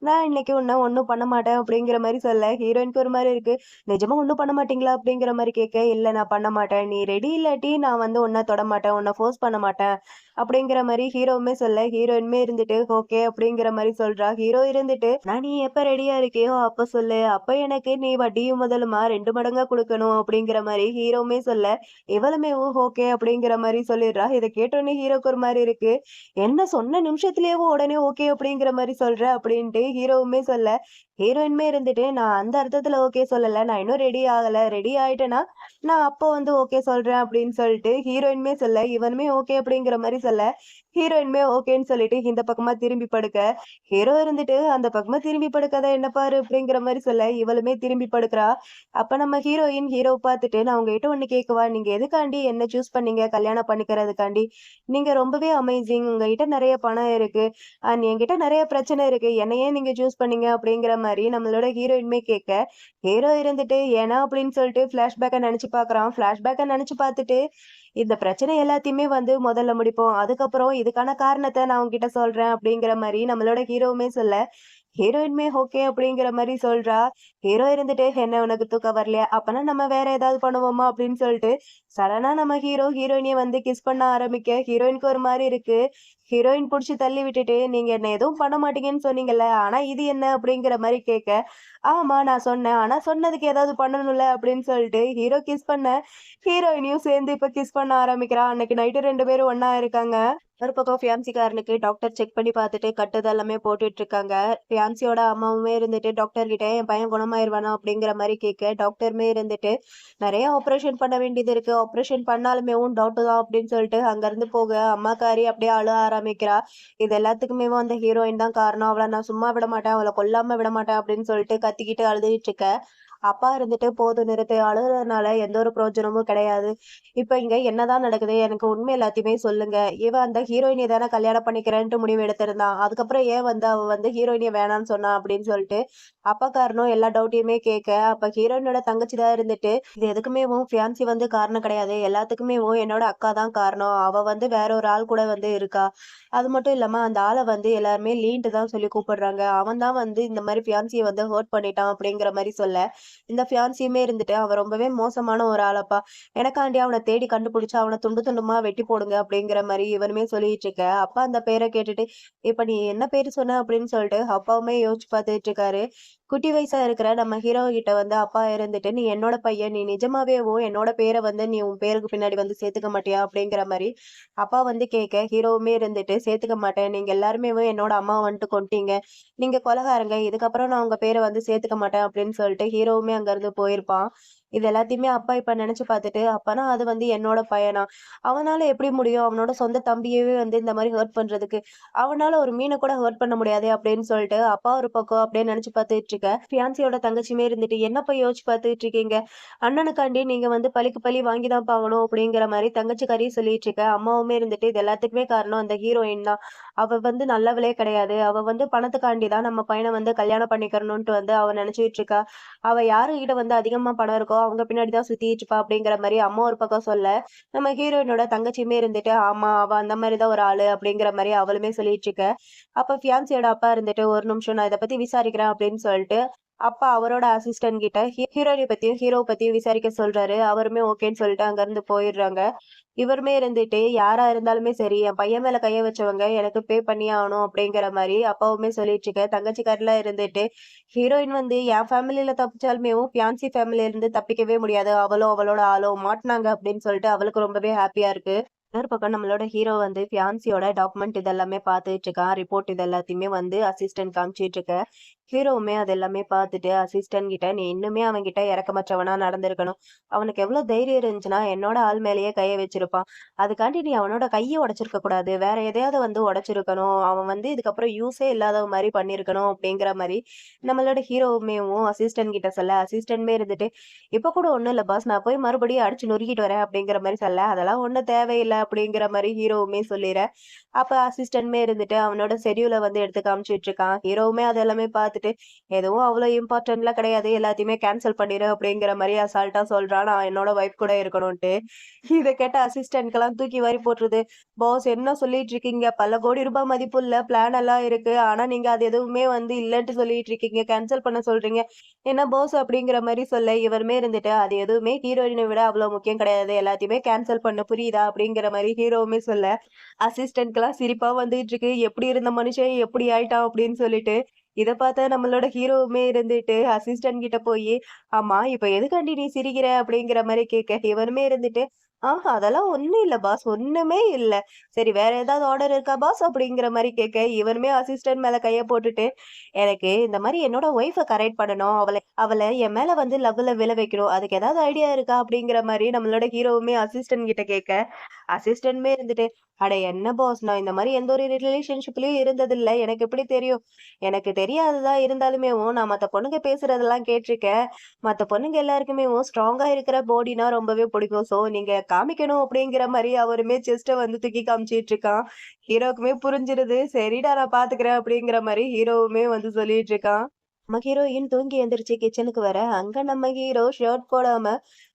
நான் இன்னைக்கு உன்ன ஒண்ணும் பண்ண மாட்டேன்." அப்படிங்கிற மாரி சொல்ல, ஹீரோயினுக்கு ஒரு மாரி இருக்கு. "நிஜமா ஒண்ணும் பண்ண மாட்டீங்களா?" அப்படிங்கிற மாரி கேட்க, "இல்ல நான் பண்ண மாட்டேன். நீ ரெடி இல்லாட்டி நான் வந்து உன்ன தொடமாட்டேன். உன்ன ஃபோர்ஸ் பண்ண மாட்டேன்." அப்படிங்கிற மாரி ஹீரோவுமே சொல்ல, ஹீரோயினுமே இருந்துட்டு, "ஓகே." அப்படிங்கிற மாரி சொல்றா. ஹீரோ இருந்துட்டு, "நான் நீ எப்ப ரெடியா இருக்கியோ அப்ப சொல்லு. அப்ப எனக்கு நீ வட்டியும் முதலுமா 2 மடங்கா குடுக்கணும்." அப்படிங்கிற மாரி ஹீரோவுமே சொல்ல, இவளுமே ஓகே அப்படிங்கிற மாரி சொல்லிடுறா. இத கேட்டோனே ஹீரோக்கு ஒரு மாரி இருக்கு. "என்ன சொன்ன நிமிஷத்துலயேவும் உடனே ஓகே அப்படிங்கிற மாரி சொல்ற?" அப்படின்ட்டு ஹீரோவுமே சொல்ல, ஹீரோயினுமே இருந்துட்டு, "நான் அந்த அர்த்தத்துல ஓகே சொல்லல. நான் இன்னும் ரெடி ஆகல. ரெடி ஆயிட்டேன்னா, நான் அப்போ வந்து ஓகே சொல்றேன்." அப்படின்னு சொல்லிட்டு ஹீரோயினுமே சொல்ல, இவனுமே ஓகே அப்படிங்கிற மாரி சொல்ல, ஹீரோயினுமே ஓகேன்னு சொல்லிட்டு இந்த பக்கமா திரும்பி படுக்க, ஹீரோ இருந்துட்டு அந்த பக்கமா திரும்பி படுக்காத என்ன பாரு அப்படிங்கிற மாரி சொல்ல, இவளுமே திரும்பி படுக்கிறா. அப்ப நம்ம ஹீரோயின் ஹீரோவ பார்த்துட்டு, "நான் உங்ககிட்ட ஒண்ணு கேட்கவா? நீங்க எதுக்காண்டி என்ன சூஸ் பண்ணீங்க கல்யாணம் பண்ணிக்கிறதுக்காண்டி? நீங்க ரொம்பவே அமேசிங். உங்ககிட்ட நெறைய பணம் இருக்கு. என்கிட்ட நெறைய பிரச்சனை இருக்கு. என்ன ஏன் நீங்க சூஸ் பண்ணீங்க?" அப்படிங்கிற மாரி நம்மளோட ஹீரோயினுமே கேட்க, ஹீரோ இருந்துட்டு ஏன்னா அப்படின்னு சொல்லிட்டு ஃபிளாஷ்பேக்க நெனச்சு பார்க்குறான். ஃபிளாஷ்பேக்க நெனச்சு பார்த்துட்டு, "இந்த பிரச்சனை எல்லாத்தையுமே வந்து முதல்ல முடிப்போம். அதுக்கப்புறம் இதுக்கான காரணத்த நான் உன்கிட்ட சொல்றேன்." அப்படிங்கிற மாரி நம்மளோட ஹீரோவுமே சொல்ல, ஹீரோயினுமே ஓகே அப்படிங்கிற மாரி சொல்றா. ஹீரோ இருந்துட்டு, "என்ன உனக்கு தூக்கம் வரலையா? அப்பன்னா நம்ம வேற ஏதாவது பண்ணுவோமா?" அப்படின்னு சொல்லிட்டு, சடனா நம்ம ஹீரோ ஹீரோயினிய வந்து கிஸ் பண்ண ஆரம்பிக்க, ஹீரோயினுக்கு ஒரு மாரி இருக்கு. ஹீரோயின் புடிச்சு தள்ளி விட்டுட்டு, "நீங்க என்ன எதுவும் பண்ண மாட்டீங்கன்னு சொன்னீங்கல்ல, ஆனா இது என்ன?" அப்படிங்கிற மாரி கேட்க, "ஆமா நான் சொன்னேன். ஆனா சொன்னதுக்கு ஏதாவது பண்ணணும்ல." அப்படின்னு சொல்லிட்டு ஹீரோ கிஸ் பண்ண, ஹீரோயினியும் சேர்ந்து இப்ப கிஸ் பண்ண ஆரம்பிக்கிறா. அன்னைக்கு நைட்டு 2 பேரும் ஒண்ணா இருக்காங்க. ஒரு பக்கம் ஃபியான்சிக்காரனுக்கு டாக்டர் செக் பண்ணி பார்த்துட்டு கட்டுது எல்லாமே போட்டுட்டு இருக்காங்க. ஃபியான்சியோட அம்மாவுமே இருந்துட்டு டாக்டர் கிட்ட என் பையன் குணமாயிருவானா அப்படிங்கிற மாரி கேட்க, டாக்டருமே இருந்துட்டு நெறைய ஆப்ரேஷன் பண்ண வேண்டியது இருக்கு. ஆப்ரேஷன் பண்ணாலுமேவும் டவுட் தான் அப்படின்னு சொல்லிட்டு அங்கருந்து போக, அம்மாக்காரி அப்படியே அழ ஆரம்பிக்கிறா. இது எல்லாத்துக்குமே அந்த ஹீரோயின் தான் காரணம். அவள நான் சும்மா விட மாட்டேன். அவள கொல்லாம விட மாட்டேன் அப்படின்னு சொல்லிட்டு கத்திக்கிட்டு அழுதுகிட்டு இருக்க. அப்பா இருந்துட்டு போதும் நிறுத்து. அழுகுறதுனால எந்த ஒரு பிரயோஜனமும் கிடையாது. இப்ப இங்க என்னதான் நடக்குது? எனக்கு உண்மை எல்லாத்தையுமே சொல்லுங்க. இவன் அந்த ஹீரோயினிய தானே கல்யாணம் பண்ணிக்கிறேன்ட்டு முடிவு எடுத்திருந்தான். அதுக்கப்புறம் ஏன் அவ ஹீரோயினிய வேணான்னு சொன்னா அப்படின்னு சொல்லிட்டு அப்பாக்காரனும் எல்லா டவுட்டையுமே கேட்க, அப்ப ஹீரோயினோட தங்கச்சி தான் இருந்துட்டு, இது எதுக்குமே உன் ஃபியான்சி காரணம் கிடையாது. எல்லாத்துக்குமே என்னோட அக்கா தான் காரணம். அவ வேற ஒரு ஆள் கூட இருக்கா. அது மட்டும் இல்லாம அந்த ஆள எல்லாருமே லீன்ட்டு தான் சொல்லி கூப்பிடுறாங்க. அவன் தான் இந்த மாரி ஃபியான்சிய ஹர்ட் பண்ணிட்டான் அப்படிங்கிற மாரி சொல்ல, இந்த ஃபியான்சியுமே இருந்துட்டு அவன் ரொம்பவே மோசமான ஒரு ஆளப்பா. எனக்காண்டி அவன தேடி கண்டுபிடிச்சு அவன துண்டு துண்டுமா வெட்டி போடுங்க அப்படிங்கிற மாரி இவனுமே சொல்லிட்டு இருக்க. அப்பா அந்த பேர கேட்டுட்டு, இப்ப நீ என்ன பேரு சொன்ன அப்படின்னு சொல்லிட்டு அப்பாவுமே யோசிச்சு பார்த்துட்டு இருக்காரு. குட்டி வயசா இருக்கிற நம்ம ஹீரோ கிட்ட அப்பா இருந்துட்டு, "நீ என்னோட பையன். நீ நிஜமாவேவோ என்னோட பேர நீ உன் பேருக்கு பின்னாடி சேர்த்துக்க மாட்டியா?" அப்படிங்கிற மாரி அப்பா கேட்க, ஹீரோவுமே இருந்துட்டு, "சேர்த்துக்க மாட்டேன். நீங்க எல்லாருமேவும் என்னோட அம்மாவ கொன்ட்டீங்க. நீங்க கொலைகாரங்க. இதுக்கப்புறம் நான் உங்க பேர சேர்த்துக்க மாட்டேன்." அப்படின்னு சொல்லிட்டு ஹீரோவுமே அங்கருந்து போயிருப்பான். இது எல்லாத்தையுமே அப்பா இப்ப நெனச்சு பார்த்துட்டு, அப்பனா அது என்னோட பையனா? அவனால எப்படி முடியும்? அவனோட சொந்த தம்பியவே இந்த மாரி ஹர்ட் பண்றதுக்கு. அவனால ஒரு மீன கூட ஹர்ட் பண்ண முடியாதே! அப்படின்னு சொல்லிட்டு அப்பா ஒரு பக்கம் அப்படியே நெனச்சு பார்த்துட்டு இருக்க. ஃபியான்சியோட தங்கச்சியுமே இருந்துட்டு, "என்னப்பா யோசிச்சு பார்த்துட்டு இருக்கீங்க? அண்ணனுக்காண்டி நீங்க பழிக்கு பழி வாங்கி தான் ஆகணும்." அப்படிங்கிற மாரி தங்கச்சிக்காரியும் சொல்லிட்டு இருக்க. அம்மாவுமே இருந்துட்டு, "இது எல்லாத்துக்குமே காரணம் அந்த ஹீரோயின் தான். அவ நல்லவளே கிடையாது. அவ பணத்துக்காண்டி தான் நம்ம பையன கல்யாணம் பண்ணிக்கிறணுன்ட்டு அவ நெனச்சுட்டு இருக்கா. அவ யாருகிட்ட அதிகமா பணம் இருக்கோ, அவங்க பின்னாடி தான் சுத்திட்டு இருப்பா." அப்படிங்கிற மாரி அம்மா ஒரு பக்கம் சொல்ல, நம்ம ஹீரோயினோட தங்கச்சியுமே இருந்துட்டு, "ஆமா, அவ அந்த மாரி தான் ஒரு ஆளு." அப்படிங்கிற மாரி அவளுமே சொல்லிட்டு இருக்க. அப்ப ஃபியான்சியோட அப்பா இருந்துட்டு, "ஒரு நிமிஷம் நான் இத பத்தி விசாரிக்கிறேன்." அப்படின்னு சொல்லிட்டு, அப்பா அவரோட அசிஸ்டன்ட் கிட்ட ஹீரோயினி பத்தியும், ஹீரோவ பத்தியும் விசாரிக்க சொல்றாரு. அவருமே ஓகேன்னு சொல்லிட்டு அங்கிருந்து போயிடுறாங்க. இவருமே இருந்துட்டு, "யாரா இருந்தாலுமே சரி, என் பையன் மேல கைய வச்சவங்க எனக்கு பே பண்ணியே ஆகணும்." அப்படிங்கிற மாரி அப்பாவுமே சொல்லிட்டு இருக்க. தங்கச்சிக்காரிலாம் இருந்துட்டு, "ஹீரோயின் என் ஃபேமிலில தப்பிச்சாலுமேவும், ஃபியான்சி ஃபேமிலில இருந்து தப்பிக்கவே முடியாது. அவளும் அவளோட ஆளும் மாட்டுனாங்க." அப்படின்னு சொல்லிட்டு அவளுக்கு ரொம்பவே ஹாப்பியா இருக்கு. இன்னொரு பக்கம் நம்மளோட ஹீரோ ஃபியான்சியோட டாக்குமெண்ட் இதெல்லாமே பார்த்துட்டு இருக்கான். ரிப்போர்ட் இது எல்லாத்தையுமே அசிஸ்டன்ட் காமிச்சிட்டு இருக்க. ஹீரோவுமே அது எல்லாமே பார்த்துட்டு அசிஸ்டன்ட் கிட்ட, "நீ இன்னுமே அவன்கிட்ட இரக்கமற்றவனா நடந்திருக்கணும். அவனுக்கு எவ்வளவு தைரியம் இருந்துச்சுன்னா, என்னோட ஆள் மேலேயே கைய வச்சிருப்பான். அதுக்காண்டி நீ அவனோட கைய உடைச்சிருக்க கூடாது. வேற எதையாவது உடைச்சிருக்கணும். அவன் இதுக்கப்புறம் யூஸே இல்லாத மாரி பண்ணியிருக்கணும்." அப்படிங்கிற மாரி நம்மளோட ஹீரோவுமேவும் அசிஸ்டன்ட் கிட்ட சொல்ல, அசிஸ்டன்ட்மே இருந்துட்டு, "இப்ப கூட ஒண்ணும் இல்ல பாஸ். நான் போய் மறுபடியும் அடிச்சு நொறுக்கிட்டு வரேன்." அப்படிங்கிற மாரி சொல்ல, "அதெல்லாம் ஒண்ணும் தேவையில்ல." அப்படிங்கிற மாரி ஹீரோவுமே சொல்லிற. அப்ப அசிஸ்டன்ட்மே இருந்துட்டு அவனோட ஷெட்யூல எடுத்து காமிச்சிட்டு இருக்கான். ஹீரோவுமே அது எல்லாமே பார்த்துட்டு, "எதுவும் அவ்வளோ இம்பார்ட்டன்ட்லாம் கிடையாது. எல்லாத்தையுமே கேன்சல் பண்ணிரு." அப்படிங்கிற மாரி அசால்ட்டா சொல்றான். நான் என்னோட வைஃப் கூட இருக்கணும்ன்ட்டு. இத கேட்ட அசிஸ்டன்ட்க்கெல்லாம் தூக்கி வாரி போட்டுருது. "பாஸ் என்ன சொல்லிட்டு இருக்கீங்க? பல கோடி ரூபாய் மதிப்புள்ள பிளான் எல்லாம் இருக்கு. ஆனா நீங்க அது எதுவுமே இல்லன்ட்டு சொல்லிட்டு இருக்கீங்க. கேன்சல் பண்ண சொல்றீங்க. என்ன பாஸ்?" அப்படிங்கிற மாரி சொல்ல, இவருமே இருந்துட்டு, "அது எதுவுமே ஹீரோயின விட அவ்வளோ முக்கியம் கிடையாது. எல்லாத்தையுமே கேன்சல் பண்ணு புரியுதா?" அப்படிங்கிற மாரி ஹீரோவுமே சொல்ல, அசிஸ்டன்ட்க்குலாம் சிரிப்பா வந்துட்டு இருக்கு. எப்படி இருந்த மனுஷன் எப்படி ஆயிட்டான் அப்படின்னு சொல்லிட்டு. இத பார்த்த நம்மளோட ஹீரோவுமே இருந்துட்டு அசிஸ்டன்ட் கிட்ட போயி, "ஆமா, இப்ப எதுக்காண்டி நீ சிரிக்கிற?" அப்படிங்கிற மாரி கேட்க, இவனுமே இருந்துட்டு, அதெல்லாம் ஒண்ணும் இல்ல பாஸ். ஒண்ணுமே இல்ல. சரி வேற ஏதாவது ஆர்டர் இருக்கா பாஸ்?" அப்படிங்கிற மாரி கேட்க, இவனுமே அசிஸ்டன்ட் மேல கைய போட்டுட்டு, "எனக்கு இந்த மாரி என்னோட ஒய்ஃப கரெக்ட் பண்ணணும். அவள அவள என் மேல லவ்வுல விழ வைக்கணும். அதுக்கு ஏதாவது ஐடியா இருக்கா?" அப்படிங்கிற மாரி நம்மளோட ஹீரோவுமே அசிஸ்டன்ட் கிட்ட கேட்க, அசிஸ்டன்ட்மே இருந்துட்டு, "அட என்ன பாஸ், நான் இந்த மாரி எந்த ஒரு ரிலேஷன்ஷிப்லயும் இருந்ததில்ல. எனக்கு எப்படி தெரியும்? எனக்கு தெரியாததா இருந்தாலுமேவும் நான் மத்த பொண்ணுங்க பேசுறதெல்லாம் கேட்டுருக்கேன். மத்த பொண்ணுங்க எல்லாருக்குமேவும் ஸ்ட்ராங்கா இருக்கிற பாடினா ரொம்பவே பிடிக்கும். ஸோ நீங்க காமிக்கணும்." அப்படிங்கிற மாரி அவருமே செஸ்ட்ட தூக்கி காமிச்சிட்டு இருக்கான். ஹீரோக்குமே புரிஞ்சிருது. "சரிடா நான் பாத்துக்கிறேன்." அப்படிங்கிற மாரி ஹீரோவுமே சொல்லிட்டு இருக்கான். நம்ம ஹீரோயின் தூங்கி எந்திரிச்சு கிச்சனுக்கு வர, அங்க நம்ம ஹீரோ ஷர்ட் போடாம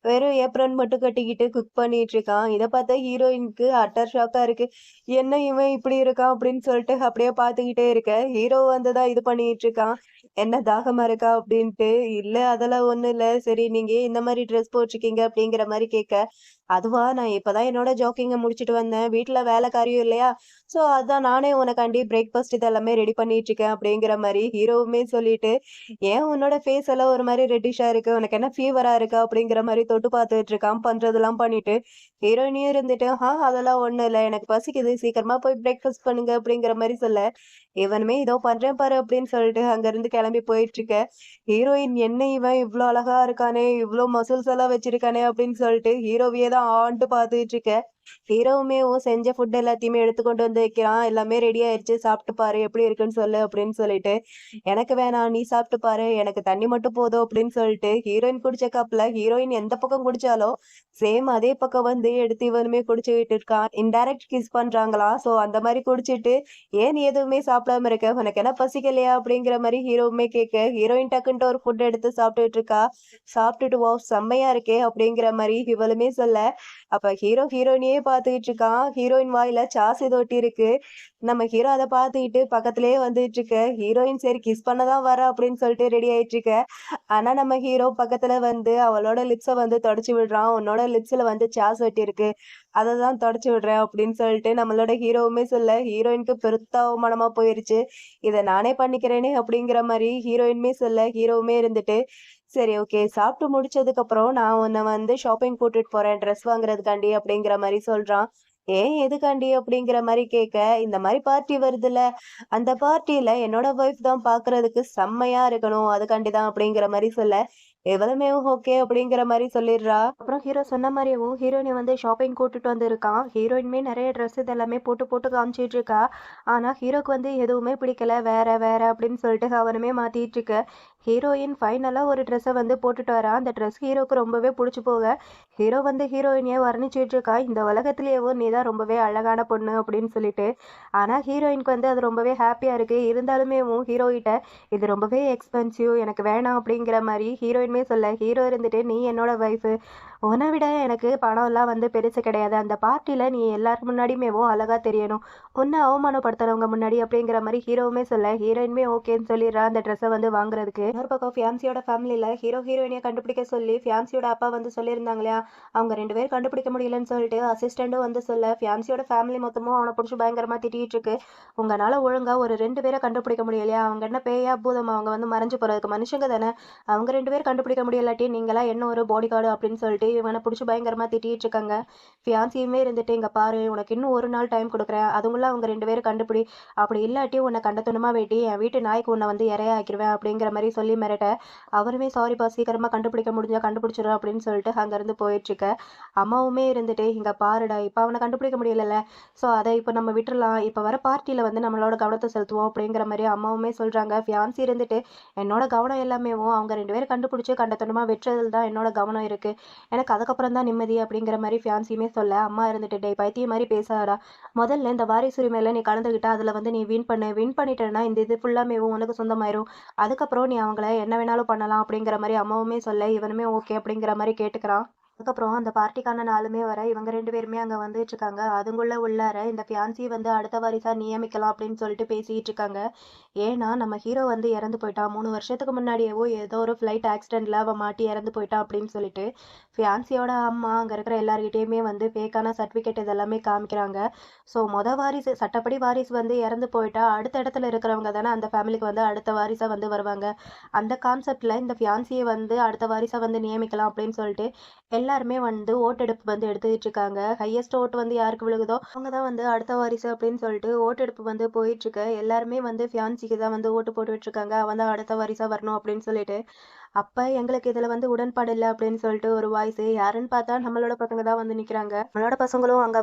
வெறும் ஏப்ரன் மட்டும் கட்டிக்கிட்டு குக் பண்ணிட்டு இருக்கான். இத பார்த்தா ஹீரோயினுக்கு அட்டர் ஷாக்கா இருக்கு. என்ன இவன் இப்படி இருக்கான் அப்படின்னு சொல்லிட்டு அப்படியே பார்த்துக்கிட்டே இருக்க. ஹீரோ தான் இது பண்ணிட்டு இருக்கான். "என்ன தாகமா இருக்கா?" அப்படின்ட்டு. "இல்ல அதெல்லாம் ஒண்ணும் இல்ல. சரி நீங்க ஏன் இந்த மாரி ட்ரெஸ் போட்டிருக்கீங்க?" அப்படிங்கிற மாரி கேட்க, "அதுவா நான் இப்பதான் என்னோட ஜாக்கிங்க முடிச்சுட்டு வந்தேன். வீட்ல வேலைக்காரியும் இல்லையா? சோ அதான் நானே உனக்காண்டி பிரேக்ஃபாஸ்ட் இதெல்லாமே ரெடி பண்ணிட்டு இருக்கேன்." அப்படிங்கிற மாரி ஹீரோவுமே சொல்லிட்டு, "ஏன் உன்னோட ஃபேஸ் எல்லாம் ஒரு மாரி ரெட்டிஷ்ஷா இருக்கு? உனக்கு என்ன ஃபீவரா இருக்கா?" அப்படிங்கிற மாரி தொட்டு பார்த்துட்டு இருக்கான். பண்றதெல்லாம் பண்ணிட்டு. ஹீரோயினியும் இருந்துட்டு, அதெல்லாம் ஒண்ணும் இல்ல. எனக்கு பசிக்குது. சீக்கிரமா போய் பிரேக்ஃபாஸ்ட் பண்ணுங்க." அப்படிங்கிற மாரி சொல்ல, இவனுமே "இதோ பண்றேன் பாரு." அப்படின்னு சொல்லிட்டு அங்கிருந்து கிளம்பி போயிட்டு இருக்க. ஹீரோயின் "என்ன இவன் இவ்ளோ அழகா இருக்கானே! இவ்ளோ மசில்ஸ் எல்லாம் வச்சிருக்கானே!" அப்படின்னு சொல்லிட்டு ஹீரோவையே தான் ஆன்ட்டு பார்த்துட்டு இருக்க. ஹீரோவுமே செஞ்ச ஃபுட் எல்லாத்தையுமே எடுத்து கொண்டு வந்து வைக்கிறான். எல்லாமே ரெடி ஆயிருச்சு. சாப்பிட்டு பாரு எப்படி இருக்குன்னு சொல்லு அப்படின்னு சொல்லிட்டு. எனக்கு வேணாம் நீ சாப்பிட்டு பாரு. எனக்கு தண்ணி மட்டும் போதும் அப்படின்னு சொல்லிட்டு ஹீரோயின் குடிச்ச கப்ல ஹீரோயின் எந்த பக்கம் குடிச்சாலோ சேம் அதே பக்கம் வந்து எடுத்து இவனுமே குடிச்சுக்கிட்டு இருக்கான். Indirect kiss பண்றாங்களாம். ஸோ அந்த மாரி குடிச்சிட்டு ஏன் நீ எதுவுமே சாப்பிடாம இருக்க? உனக்கு என்ன பசிக்கலையா? அப்படிங்கிற மாரி ஹீரோவுமே கேட்க, ஹீரோயின் டக்குன்ட்டு ஒரு ஃபுட் எடுத்து சாப்பிட்டுட்டு இருக்கா. சாப்பிட்டுட்டு வாவ்! செம்மையா இருக்கே! அப்படிங்கிற மாரி இவளுமே சொல்ல, அப்ப ஹீரோயினையே பார்த்துக்கிட்டு இருக்கான். ஹீரோயின் வாயில சாஸ் ஏதோ ஒட்டியிருக்கு. நம்ம ஹீரோ அத பார்த்துக்கிட்டு பக்கத்திலேயே வந்துட்டு இருக்க. ஹீரோயின் சரி கிஸ் பண்ண தான் வரா அப்படின்னு சொல்லிட்டு ரெடி ஆயிட்டு இருக்க. ஆனா நம்ம ஹீரோ பக்கத்துல வந்து அவளோட லிப்ஸ வந்து தொடச்சு விடுறான். உன்னோட லிப்ஸ்ல வந்து சாஸ் ஒட்டியிருக்கு. அத தான் தொடச்சு விடுறேன் அப்படின்னு சொல்லிட்டு நம்மளோட ஹீரோவுமே சொல்ல, ஹீரோயினுக்கு பெருத்த அவமானமா போயிருச்சு. இத நானே பண்ணிக்கிறேனே அப்படிங்கிற மாரி ஹீரோயினுமே சொல்ல, ஹீரோவுமே இருந்துட்டு சரி ஓகே. சாப்பிட்டு முடிச்சதுக்கப்புறம் நான் உன்ன வந்து ஷாப்பிங் கூட்டிட்டு போறேன். ட்ரெஸ் வாங்குறதுக்காண்டி அப்படிங்கிற மாரி சொல்றான். ஏன் எதுக்காண்டி அப்படிங்கிற மாரி கேட்க, இந்த மாரி பார்ட்டி வருதுல்ல, அந்த பார்ட்டில என்னோட ஒய்ஃப் தான் பார்க்கறதுக்கு செம்மையா இருக்கணும். அதுக்காண்டி தான் அப்படிங்கிற மாரி சொல்ல, இவளுமே ஓகே அப்படிங்கிற மாரி சொல்லிடுறா. அப்புறம் ஹீரோ சொன்ன மாரியவும் ஹீரோயின வந்து ஷாப்பிங் கூட்டிட்டு வந்திருக்கான். ஹீரோயினுமே நெறைய ட்ரெஸ் இதெல்லாமே போட்டு போட்டு காமிச்சிட்டு இருக்கா. ஆனா ஹீரோக்கு வந்து எதுவுமே பிடிக்கல. வேற வேற அப்படின்னு சொல்லிட்டு அவனுமே மாத்திட்டு இருக்க. ஹீரோயின் ஃபைனலா ஒரு ட்ரெஸ்ஸ வந்து போட்டுட்டு வரா. அந்த ட்ரெஸ் ஹீரோக்கு ரொம்பவே புடிச்சு போக, ஹீரோ வந்து ஹீரோயினிய வர்ணிச்சுட்டு இருக்கா. இந்த உலகத்திலேயேவோ நீ தான் ரொம்பவே அழகான பொண்ணு அப்படின்னு சொல்லிட்டு. ஆனா ஹீரோயினுக்கு வந்து அது ரொம்பவே ஹாப்பியா இருக்கு. இருந்தாலுமேவும் ஹீரோகிட்ட இது ரொம்பவே எக்ஸ்பென்சிவ் எனக்கு வேணாம் அப்படிங்கிற மாரி ஹீரோயினுமே சொல்ல, ஹீரோ இருந்துட்டு நீ என்னோட வைஃப். உன்னை விட எனக்கு பணம்லாம் வந்து பெருசு கிடையாது. அந்த பார்ட்டில நீ எல்லாருக்கு முன்னாடியுமேவும் அழகா தெரியணும். உன்னை அவமானப்படுத்துறவங்க முன்னாடி அப்படிங்கிற மாரி ஹீரோவுமே சொல்ல, ஹீரோயினுமே ஓகேன்னு சொல்லிடுறா அந்த ட்ரெஸ்ஸை வந்து வாங்குறதுக்கு. இன்னொரு பக்கம் ஃபியான்சியோட ஃபேமிலியில ஹீரோயினியை கண்டுபிடிக்க சொல்லி ஃபியான்சியோட அப்பா வந்து சொல்லியிருந்தாங்க இல்லையா? அவங்க 2 பேரும் கண்டுபிடிக்க முடியலன்னு சொல்லிட்டு அசிஸ்டண்ட்டும் வந்து சொல்ல, ஃபியான்சியோட ஃபேமிலி மொத்தமும் அவனை பிடிச்சி பயங்கரமா திட்டிட்டு இருக்கு. உங்களால ஒழுங்கா ஒரு 2 பேரை கண்டுபிடிக்க முடியலையா? அவங்க என்ன பேயா பூதமா? அவங்க வந்து மறைஞ்சு போறதுக்கு மனுஷங்க தானே. அவங்க 2 பேரும் கண்டுபிடிக்க முடியலாட்டி நீங்களா என்ன ஒரு பாடி கார்டு அப்படின்னு சொல்லிட்டு இவனை பிடிச்சி பயங்கரமா திட்டிட்டு இருக்காங்க. ஃபியான்சியுமே இருந்துட்டு இங்க பாரு உனக்கு இன்னும் ஒரு நாள் டைம் கொடுக்குறேன். அதுக்குள்ள அவங்க 2 பேரும் கண்டுபிடி. அப்படி இல்லாட்டி உன்னை கண்டத்துணமா வெட்டி என் வீட்டு நாய்க்கு உன்னை வந்து இரையா ஆக்கிடுவேன் அப்படிங்கிற மாதிரி சொல்லி மிரட்ட, அவருமே சாரிப்பா சீக்கிரமா கண்டுபிடிக்க முடிஞ்சா கண்டுபிடிச்சிடும் அப்படின்னு சொல்லிட்டு அங்கிருந்து போயிட்டு இருக்க. அம்மாவுமே இருந்துட்டு இங்க பாருடா இப்ப அவனை கண்டுபிடிக்க முடியலல்ல. ஸோ அதை இப்போ நம்ம விட்டுறலாம். இப்போ வர பார்ட்டியில வந்து நம்மளோட கவனத்தை செலுத்துவோம் அப்படிங்கிற மாதிரி அம்மாவுமே சொல்றாங்க. ஃபியான்சி இருந்துட்டு என்னோட கவனம் எல்லாமேவும் அவங்க 2 பேரும் கண்டுபிடிச்சு கண்டத்தனமா வெட்டுறதுல தான் என்னோட கவனம் இருக்கு. எனக்கு அதுக்கப்புறம் தான் நிம்மதி அப்படிங்கிற மாதிரி ஃபியான்சியுமே சொல்ல, அம்மா இருந்துட்டு டேய் பைத்தியம் மாதிரி பேசாதடா. முதல்ல இந்த வாரிசுரிமையில நீ கலந்துக்கிட்டா அதுல வந்து நீ வின் பண்ணிட்டேன்னா இந்த இது ஃபுல்லாமேவும் உனக்கு சொந்தமாயிரும். அதுக்கப்புறம் நீ அவங்கள என்ன வேணாலும் பண்ணலாம் அப்படிங்கிற மாதிரி அம்மாவுமே சொல்ல, இவனுமே ஓகே அப்படிங்கிற மாதிரி கேட்டுக்கிறான். அதுக்கப்புறம் அந்த பார்ட்டிக்கான நாளுமே வர இவங்க 2 பேருமே அங்க வந்துட்டு இருக்காங்க. அதுக்குள்ள உள்ளார இந்த ஃபியான்சி வந்து அடுத்த வாரிசா நியமிக்கலாம் அப்படின்னு சொல்லிட்டு பேசிட்டு இருக்காங்க. ஏன்னா நம்ம ஹீரோ வந்து இறந்து போயிட்டான். 3 வருஷத்துக்கு முன்னாடியேவோ ஏதோ ஒரு ஃப்ளைட் ஆக்சிடென்ட்ல அவன் மாட்டி இறந்து போயிட்டான் அப்படின்னு சொல்லிட்டு ஃபியான்சியோட அம்மா அங்க இருக்கிற எல்லார்கிட்டயுமே வந்து ஃபேக்கான சர்டிஃபிகேட் இதெல்லாமே காமிக்கிறாங்க. ஸோ வாரிசு சட்டப்படி வாரிசு வந்து இறந்து போயிட்டா அடுத்த இடத்துல இருக்கிறவங்க தானே அந்த ஃபேமிலிக்கு வந்து அடுத்த வாரிசா வந்து வருவாங்க. அந்த கான்செப்ட்ல இந்த ஃபியான்சியை வந்து அடுத்த வாரிசா வந்து நியமிக்கலாம் அப்படின்னு சொல்லிட்டு எல்லாருமே வந்து ஓட்டெடுப்பு வந்து எடுத்துக்கிட்டு இருக்காங்க. ஹையஸ்ட் ஓட்டு வந்து யாருக்கு விழுகுதோ அவங்க தான் வந்து அடுத்த வாரிசு அப்படின்னு சொல்லிட்டு ஓட்டெடுப்பு வந்து போயிட்டு இருக்கு. எல்லாருமே வந்து ஃபியான்சிக்கு தான் வந்து ஓட்டு போட்டுட்டு இருக்காங்க. அவன் தான் அடுத்த வாரிசா வரணும் அப்படின்னு சொல்லிட்டு. அப்ப எங்களுக்கு இதுல வந்து உடன்பாடு இல்ல அப்படின்னு சொல்லிட்டு ஒரு வாய்ஸ் யாருன்னு பார்த்தா நம்மளோட பசங்க தான் வந்து நிக்கிறாங்க. நம்மளோட பசங்களும் அங்க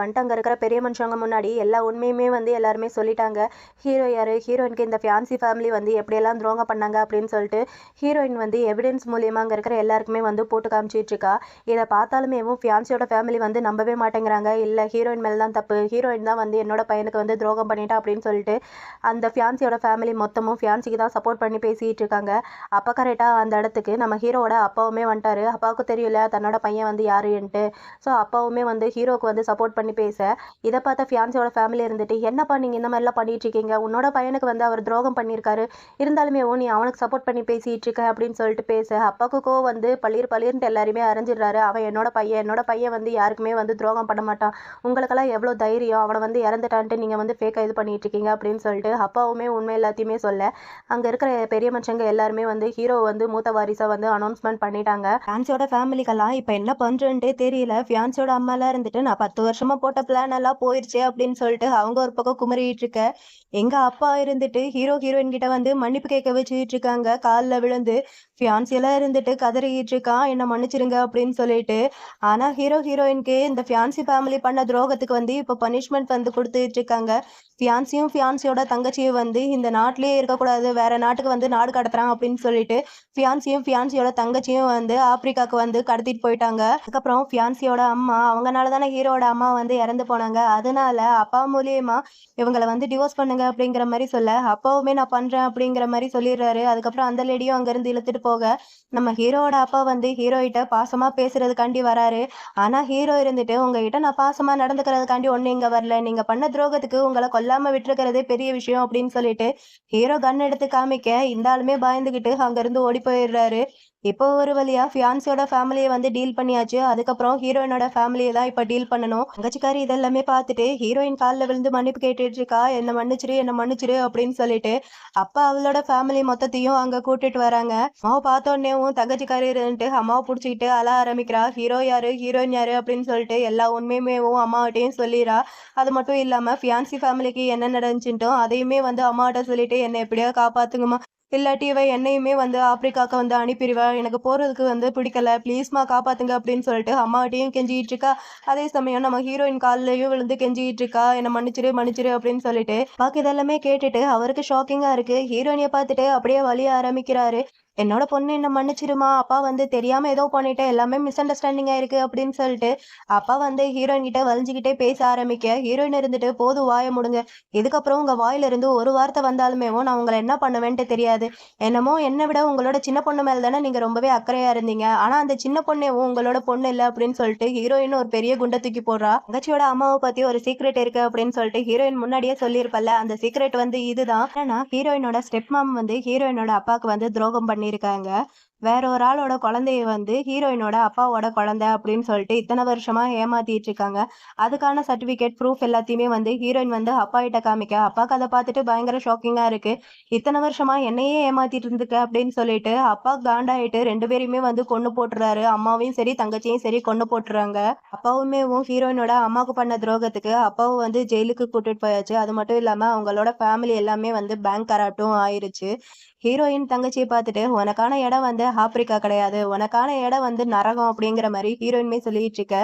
வந்துட்டு அங்க இருக்கிற பெரிய மனுஷங்க முன்னாடி எல்லா உண்மையுமே வந்து எல்லாருமே சொல்லிட்டாங்க. ஹீரோ யாரு, ஹீரோயினுக்கு இந்த ஃபியான்சி ஃபேமிலி வந்து எப்படியெல்லாம் துரோகம் பண்ணாங்க அப்படின்னு சொல்லிட்டு ஹீரோயின் வந்து எவிடன்ஸ் மூலியமா அங்க இருக்கிற எல்லாருக்குமே வந்து போட்டு காமிச்சிட்டு இருக்கா. இதை பார்த்தாலுமே ஃபியான்சியோட ஃபேமிலி வந்து நம்பவே மாட்டேங்கிறாங்க. இல்ல ஹீரோயின் மேல தான் தப்பு, ஹீரோயின் தான் வந்து என்னோட பையனுக்கு வந்து துரோகம் பண்ணிட்டா அப்படின்னு சொல்லிட்டு அந்த ஃபியான்சியோட ஃபேமிலி மொத்தமும் ஃபியான்சிக்கு தான் சப்போர்ட் பண்ணி பேசிட்டு இருக்காங்க. அப்ப கரெக்டா அந்த இடத்துக்கு நம்ம ஹீரோவோட அப்பாவுமே வந்துட்டாரு. அப்பாவுக்கு தெரியல தன்னோட பையன் வந்து யாருன்ட்டு. ஸோ அப்பாவுமே வந்து ஹீரோக்கு வந்து சப்போர்ட் பண்ணி பேச, இதை பார்த்த ஃபியான்சியோட ஃபேமிலி இருந்துட்டு என்னப்பா நீங்க இந்த மாதிரிலாம் பண்ணிட்டு இருக்கீங்க, உன்னோட பையனுக்கு வந்து அவர் துரோகம் பண்ணியிருக்காரு, இருந்தாலுமே நீ அவனுக்கு சப்போர்ட் பண்ணி பேசிட்டு இருக்க அப்படின்னு சொல்லிட்டு பேச, அப்பாவுக்கோ வந்து பளிர்ன்ட்டு எல்லாருமே அறிஞ்சிடுறாரு. அவன் என்னோட பையன் வந்து யாருக்குமே வந்து துரோகம் பண்ண மாட்டான், உங்களுக்கெல்லாம் எவ்வளோ தைரியம், அவனை வந்து இறந்துட்டான்ட்டு நீங்க வந்து ஃபேக்கா இது பண்ணிட்டு இருக்கீங்க அப்படின்னு சொல்லிட்டு அப்பாவுமே உண்மை எல்லாத்தையுமே சொல்ல, அங்க இருக்கிற பெரிய மனுஷங்க எல்லாருமே வந்து ஹீரோ வந்து வந்து மூத்த வாரிசா வந்து அனௌன்ஸ்மெண்ட் பண்ணிட்டாங்க. ஃபியான்சியோட ஃபேமிலிக்கெல்லாம் இப்ப என்ன பண்றதுன்ட்டே தெரியல. ஃபியான்சியோட அம்மாலாம் இருந்துட்டு நான் 10 வருஷமா போட்ட பிளான் எல்லாம் போயிருச்சே அப்படின்னு சொல்லிட்டு அவங்க ஒரு பக்கம் குமறிட்டு இருக்க, எங்க அப்பா இருந்துட்டு ஹீரோயின் கிட்ட வந்து மன்னிப்பு கேட்க வச்சுட்டு இருக்காங்க. கால்ல விழுந்து ஃபியான்சி எல்லாம் இருந்துட்டு கதறிட்டு இருக்கான், என்ன மன்னிச்சிருங்க அப்படின்னு சொல்லிட்டு. ஆனா ஹீரோயினுக்கு இந்த ஃபியான்சி ஃபேமிலி பண்ண துரோகத்துக்கு வந்து இப்ப பனிஷ்மெண்ட் வந்து கொடுத்துட்டு இருக்காங்க. ஃபியான்சியும் ஃபியான்சியோட தங்கச்சியும் வந்து இந்த நாட்டிலேயே இருக்கக்கூடாது, வேற நாட்டுக்கு வந்து நாடு கடத்துறான் அப்படின்னு சொல்லிட்டு ஃபியான்சியும் ஃபியான்சியோட தங்கச்சியும் வந்து ஆப்பிரிக்காவுக்கு வந்து கடத்திட்டு போயிட்டாங்க. அதுக்கப்புறம் ஃபியான்சியோட அம்மா அவங்கனால தானே ஹீரோட அம்மா வந்து இறந்து போனாங்க. அதனால அப்பா மூலியமா இவங்களை வந்து டிவோர்ஸ் பண்ணுங்க அப்படிங்கிற மாதிரி சொல்ல, அப்பாவுமே நான் பண்றேன் அப்படிங்கிற மாதிரி சொல்லிடுறாரு. அதுக்கப்புறம் அந்த லேடியும் அங்கிருந்து இழுத்துட்டு போக, நம்ம ஹீரோவோட அப்பா வந்து ஹீரோயிட்ட பாசமா பேசுறதுக்காண்டி வராரு. ஆனா ஹீரோ இருந்துட்டு உங்ககிட்ட நான் பாசமா நடந்துக்கிறதுக்காண்டி ஒண்ணு இங்க வரல, நீங்க பண்ண துரோகத்துக்கு உங்களை கொல்லாம விட்டுருக்கிறதே பெரிய விஷயம் அப்படின்னு சொல்லிட்டு ஹீரோ கன் எடுத்து காமிக்க, இந்த ஆளுமே பயந்துகிட்டு அங்கிருந்து ஓடி போயிடுறாரு. இப்போ ஒரு வழியா ஃபியான்சியோட ஃபேமிலியை வந்து டீல் பண்ணியாச்சு. அதுக்கப்புறம் ஹீரோயினோட ஃபேமிலியை தான் இப்போ டீல் பண்ணணும். தங்கச்சிக்காரி இதெல்லாமே பார்த்துட்டு ஹீரோயின் காலில் விழுந்து மன்னிப்பு கேட்டுட்டு இருக்கா, என்ன மன்னிச்சிரு என்ன மன்னிச்சிரு அப்படின்னு சொல்லிட்டு. அப்பா அவளோட ஃபேமிலி மொத்தத்தையும் அங்க கூட்டிட்டு வராங்க. அம்மாவை பார்த்தோன்னேவும் தங்கச்சிக்காரி இருந்துட்டு அம்மாவை பிடிச்சிக்கிட்டு அழ ஆரம்பிக்கிறா. ஹீரோ யாரு ஹீரோயின் யாரு அப்படின்னு சொல்லிட்டு எல்லா உண்மையுமேவும் அம்மாவட்டையும் சொல்லிடுறா. அது மட்டும் இல்லாம ஃபியான்சி ஃபேமிலிக்கு என்ன நடந்துச்சுட்டோ அதையுமே வந்து அம்மாட்ட சொல்லிட்டு என்னை எப்படியோ காப்பாத்துங்கம்மா, இல்லாட்டி இவ என்னையுமே வந்து ஆப்பிரிக்காவுக்கு வந்து அனுப்பிடுவா, எனக்கு போறதுக்கு வந்து பிடிக்கல, ப்ளீஸ்மா காப்பாத்துங்க அப்படின்னு சொல்லிட்டு அம்மாட்டையும் கெஞ்சிட்டு இருக்கா. அதே சமயம் நம்ம ஹீரோயின் காலிலையும் விழுந்து கெஞ்சிட்டு இருக்கா, என்ன மன்னிச்சிரு மன்னிச்சிரு அப்படின்னு சொல்லிட்டு. பாக்கி இதெல்லாமே கேட்டுட்டு அவருக்கு ஷாக்கிங்கா இருக்கு. ஹீரோயினியை பார்த்துட்டு அப்படியே வலிய ஆரம்பிக்கிறாரு. என்னோட பொண்ணு என்ன மன்னிச்சிருமா, அப்பா வந்து தெரியாம ஏதோ பண்ணிட்டேன், எல்லாமே மிஸ் அண்டர்ஸ்டாண்டிங்கா இருக்கு அப்படின்னு சொல்லிட்டு அப்பா வந்து ஹீரோயின் கிட்ட வலிஞ்சுக்கிட்டே பேச ஆரம்பிக்க, ஹீரோயின் இருந்துட்டு போதும் வாய முடுங்க, இதுக்கப்புறம் உங்க வாயில இருந்து ஒரு வார்த்தை வந்தாலுமே நான் உங்களை என்ன பண்ணுவேன்ட்டு தெரியாது. என்னமோ என்னை விட உங்களோட சின்ன பொண்ணு மேல தானே நீங்க ரொம்பவே அக்கறையா இருந்தீங்க, ஆனா அந்த சின்ன பொண்ணேவும் உங்களோட பொண்ணு இல்லை அப்படின்னு சொல்லிட்டு ஹீரோயின் ஒரு பெரிய குண்டை தூக்கி போடுறா. தங்கச்சியோட அம்மாவை பத்தி ஒரு சீக்ரெட் இருக்கு அப்படின்னு சொல்லிட்டு ஹீரோயின் முன்னாடியே சொல்லியிருப்பல்ல, அந்த சீக்ரெட் வந்து இதுதான். ஏன்னா ஹீரோயினோட ஸ்டெப் மாம் வந்து ஹீரோயினோட அப்பாவுக்கு வந்து துரோகம் பண்ணியிருக்காங்க. வேற ஒரு ஆளோட குழந்தைய வந்து ஹீரோயினோட அப்பாவோட குழந்தை அப்படின்னு சொல்லிட்டு இத்தனை வருஷமா ஏமாத்திட்டு இருக்காங்க. அதுக்கான சர்டிபிகேட் ப்ரூஃப் எல்லாத்தையுமே வந்து ஹீரோயின் வந்து அப்பா கிட்ட காமிக்க, அப்பாவுக்கு அதை பார்த்துட்டு பயங்கர ஷாக்கிங்கா இருக்கு. இத்தனை வருஷமா என்னையே ஏமாத்திட்டு இருந்துக்க அப்படின்னு சொல்லிட்டு அப்பா காண்டாயிட்டு ரெண்டு பேரையுமே வந்து கொன்னு போட்டுறாரு. அம்மாவையும் சரி தங்கச்சியும் சரி கொன்னு போட்டுறாங்க. அப்பாவுமே ஹீரோயினோட அம்மாவுக்கு பண்ண துரோகத்துக்கு அப்பாவும் வந்து ஜெயிலுக்கு கூட்டிட்டு போயாச்சு. அது மட்டும் இல்லாம அவங்களோட ஃபேமிலி எல்லாமே வந்து பேங்க் கராட்டும் ஆயிருச்சு. ஹீரோயின் தங்கச்சியை பார்த்துட்டு உனக்கான இடம் வந்து ஆப்பிரிக்கா கிடையாது, உனக்கான இடம் வந்து நரகம் அப்படிங்கிற மாதிரி ஹீரோயின்மே சொல்லிட்டு இருக்க.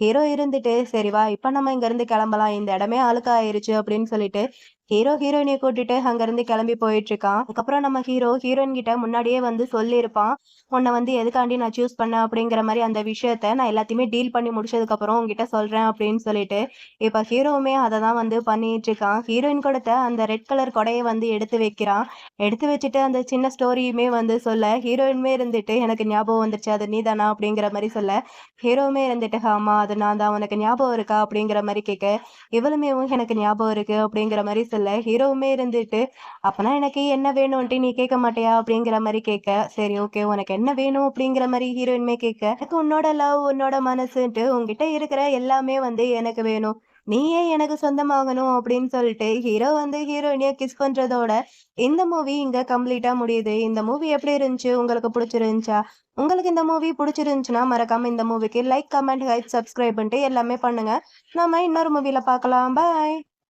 ஹீரோ இருந்துட்டு சரி வா இப்ப நம்ம இங்க இருந்து கிளம்பலாம், இந்த இடமே அழுக்கா ஆயிருச்சு அப்படின்னு சொல்லிட்டு ஹீரோயினை கூட்டிட்டு அங்க இருந்து கிளம்பி போயிட்டு இருக்கான். அதுக்கப்புறம் நம்ம ஹீரோயின் கிட்ட முன்னாடியே வந்து சொல்லியிருப்பான், உன்னை வந்து எதுக்காண்டி நான் சூஸ் பண்ணேன் அப்படிங்கிற மாதிரி அந்த விஷயத்த நான் எல்லாத்தையுமே டீல் பண்ணி முடிச்சதுக்கு அப்புறம் உங்ககிட்ட சொல்றேன் அப்படின்னு சொல்லிட்டு. இப்ப ஹீரோவுமே அதை தான் வந்து பண்ணிட்டு இருக்கான். ஹீரோயின் கொடுத்த அந்த ரெட் கலர் கொடையை வந்து எடுத்து வைக்கிறான். எடுத்து வச்சுட்டு அந்த சின்ன ஸ்டோரியுமே வந்து சொல்ல, ஹீரோயினுமே இருந்துட்டு எனக்கு ஞாபகம் வந்துருச்சு, அது நீதானா அப்படிங்கிற மாதிரி சொல்ல, ஹீரோவுமே இருந்துட்டு ஆமா அது நான் தான், உனக்கு ஞாபகம் இருக்கா அப்படிங்கிற மாதிரி கேட்க, இவளுமே எனக்கு ஞாபகம் இருக்கு அப்படிங்கிற மாதிரி சொல்ல, ஹீரோவுமே இருந்துட்டு அப்பனா எனக்கு என்ன வேணும்ன்ட்டு நீ கேட்க மாட்டியா அப்படிங்கிற மாதிரி கேட்க, சரி ஓகே உனக்கு என்ன வேணும் அப்படிங்கிற மாதிரி ஹீரோயின்மே கேட்க, எனக்கு உன்னோட லவ் உன்னோட மனசுன்ட்டு உங்ககிட்ட இருக்கிற எல்லாமே வந்து எனக்கு வேணும், நீயே எனக்கு சொந்தமாகணும் அப்படின்னு சொல்லிட்டு ஹீரோ வந்து ஹீரோயினிய கிஸ் பண்றதோட இந்த மூவி இங்க கம்ப்ளீட்டா முடியுது. இந்த மூவி எப்படி இருந்துச்சு, உங்களுக்கு பிடிச்சிருந்துச்சா? உங்களுக்கு இந்த மூவி பிடிச்சிருந்துச்சுன்னா மறக்காம இந்த மூவிக்கு லைக் கமெண்ட் ஹைப் சப்ஸ்கிரைப் பண்ணிட்டு எல்லாமே பண்ணுங்க. நாம இன்னொரு மூவில பார்க்கலாம். பாய்.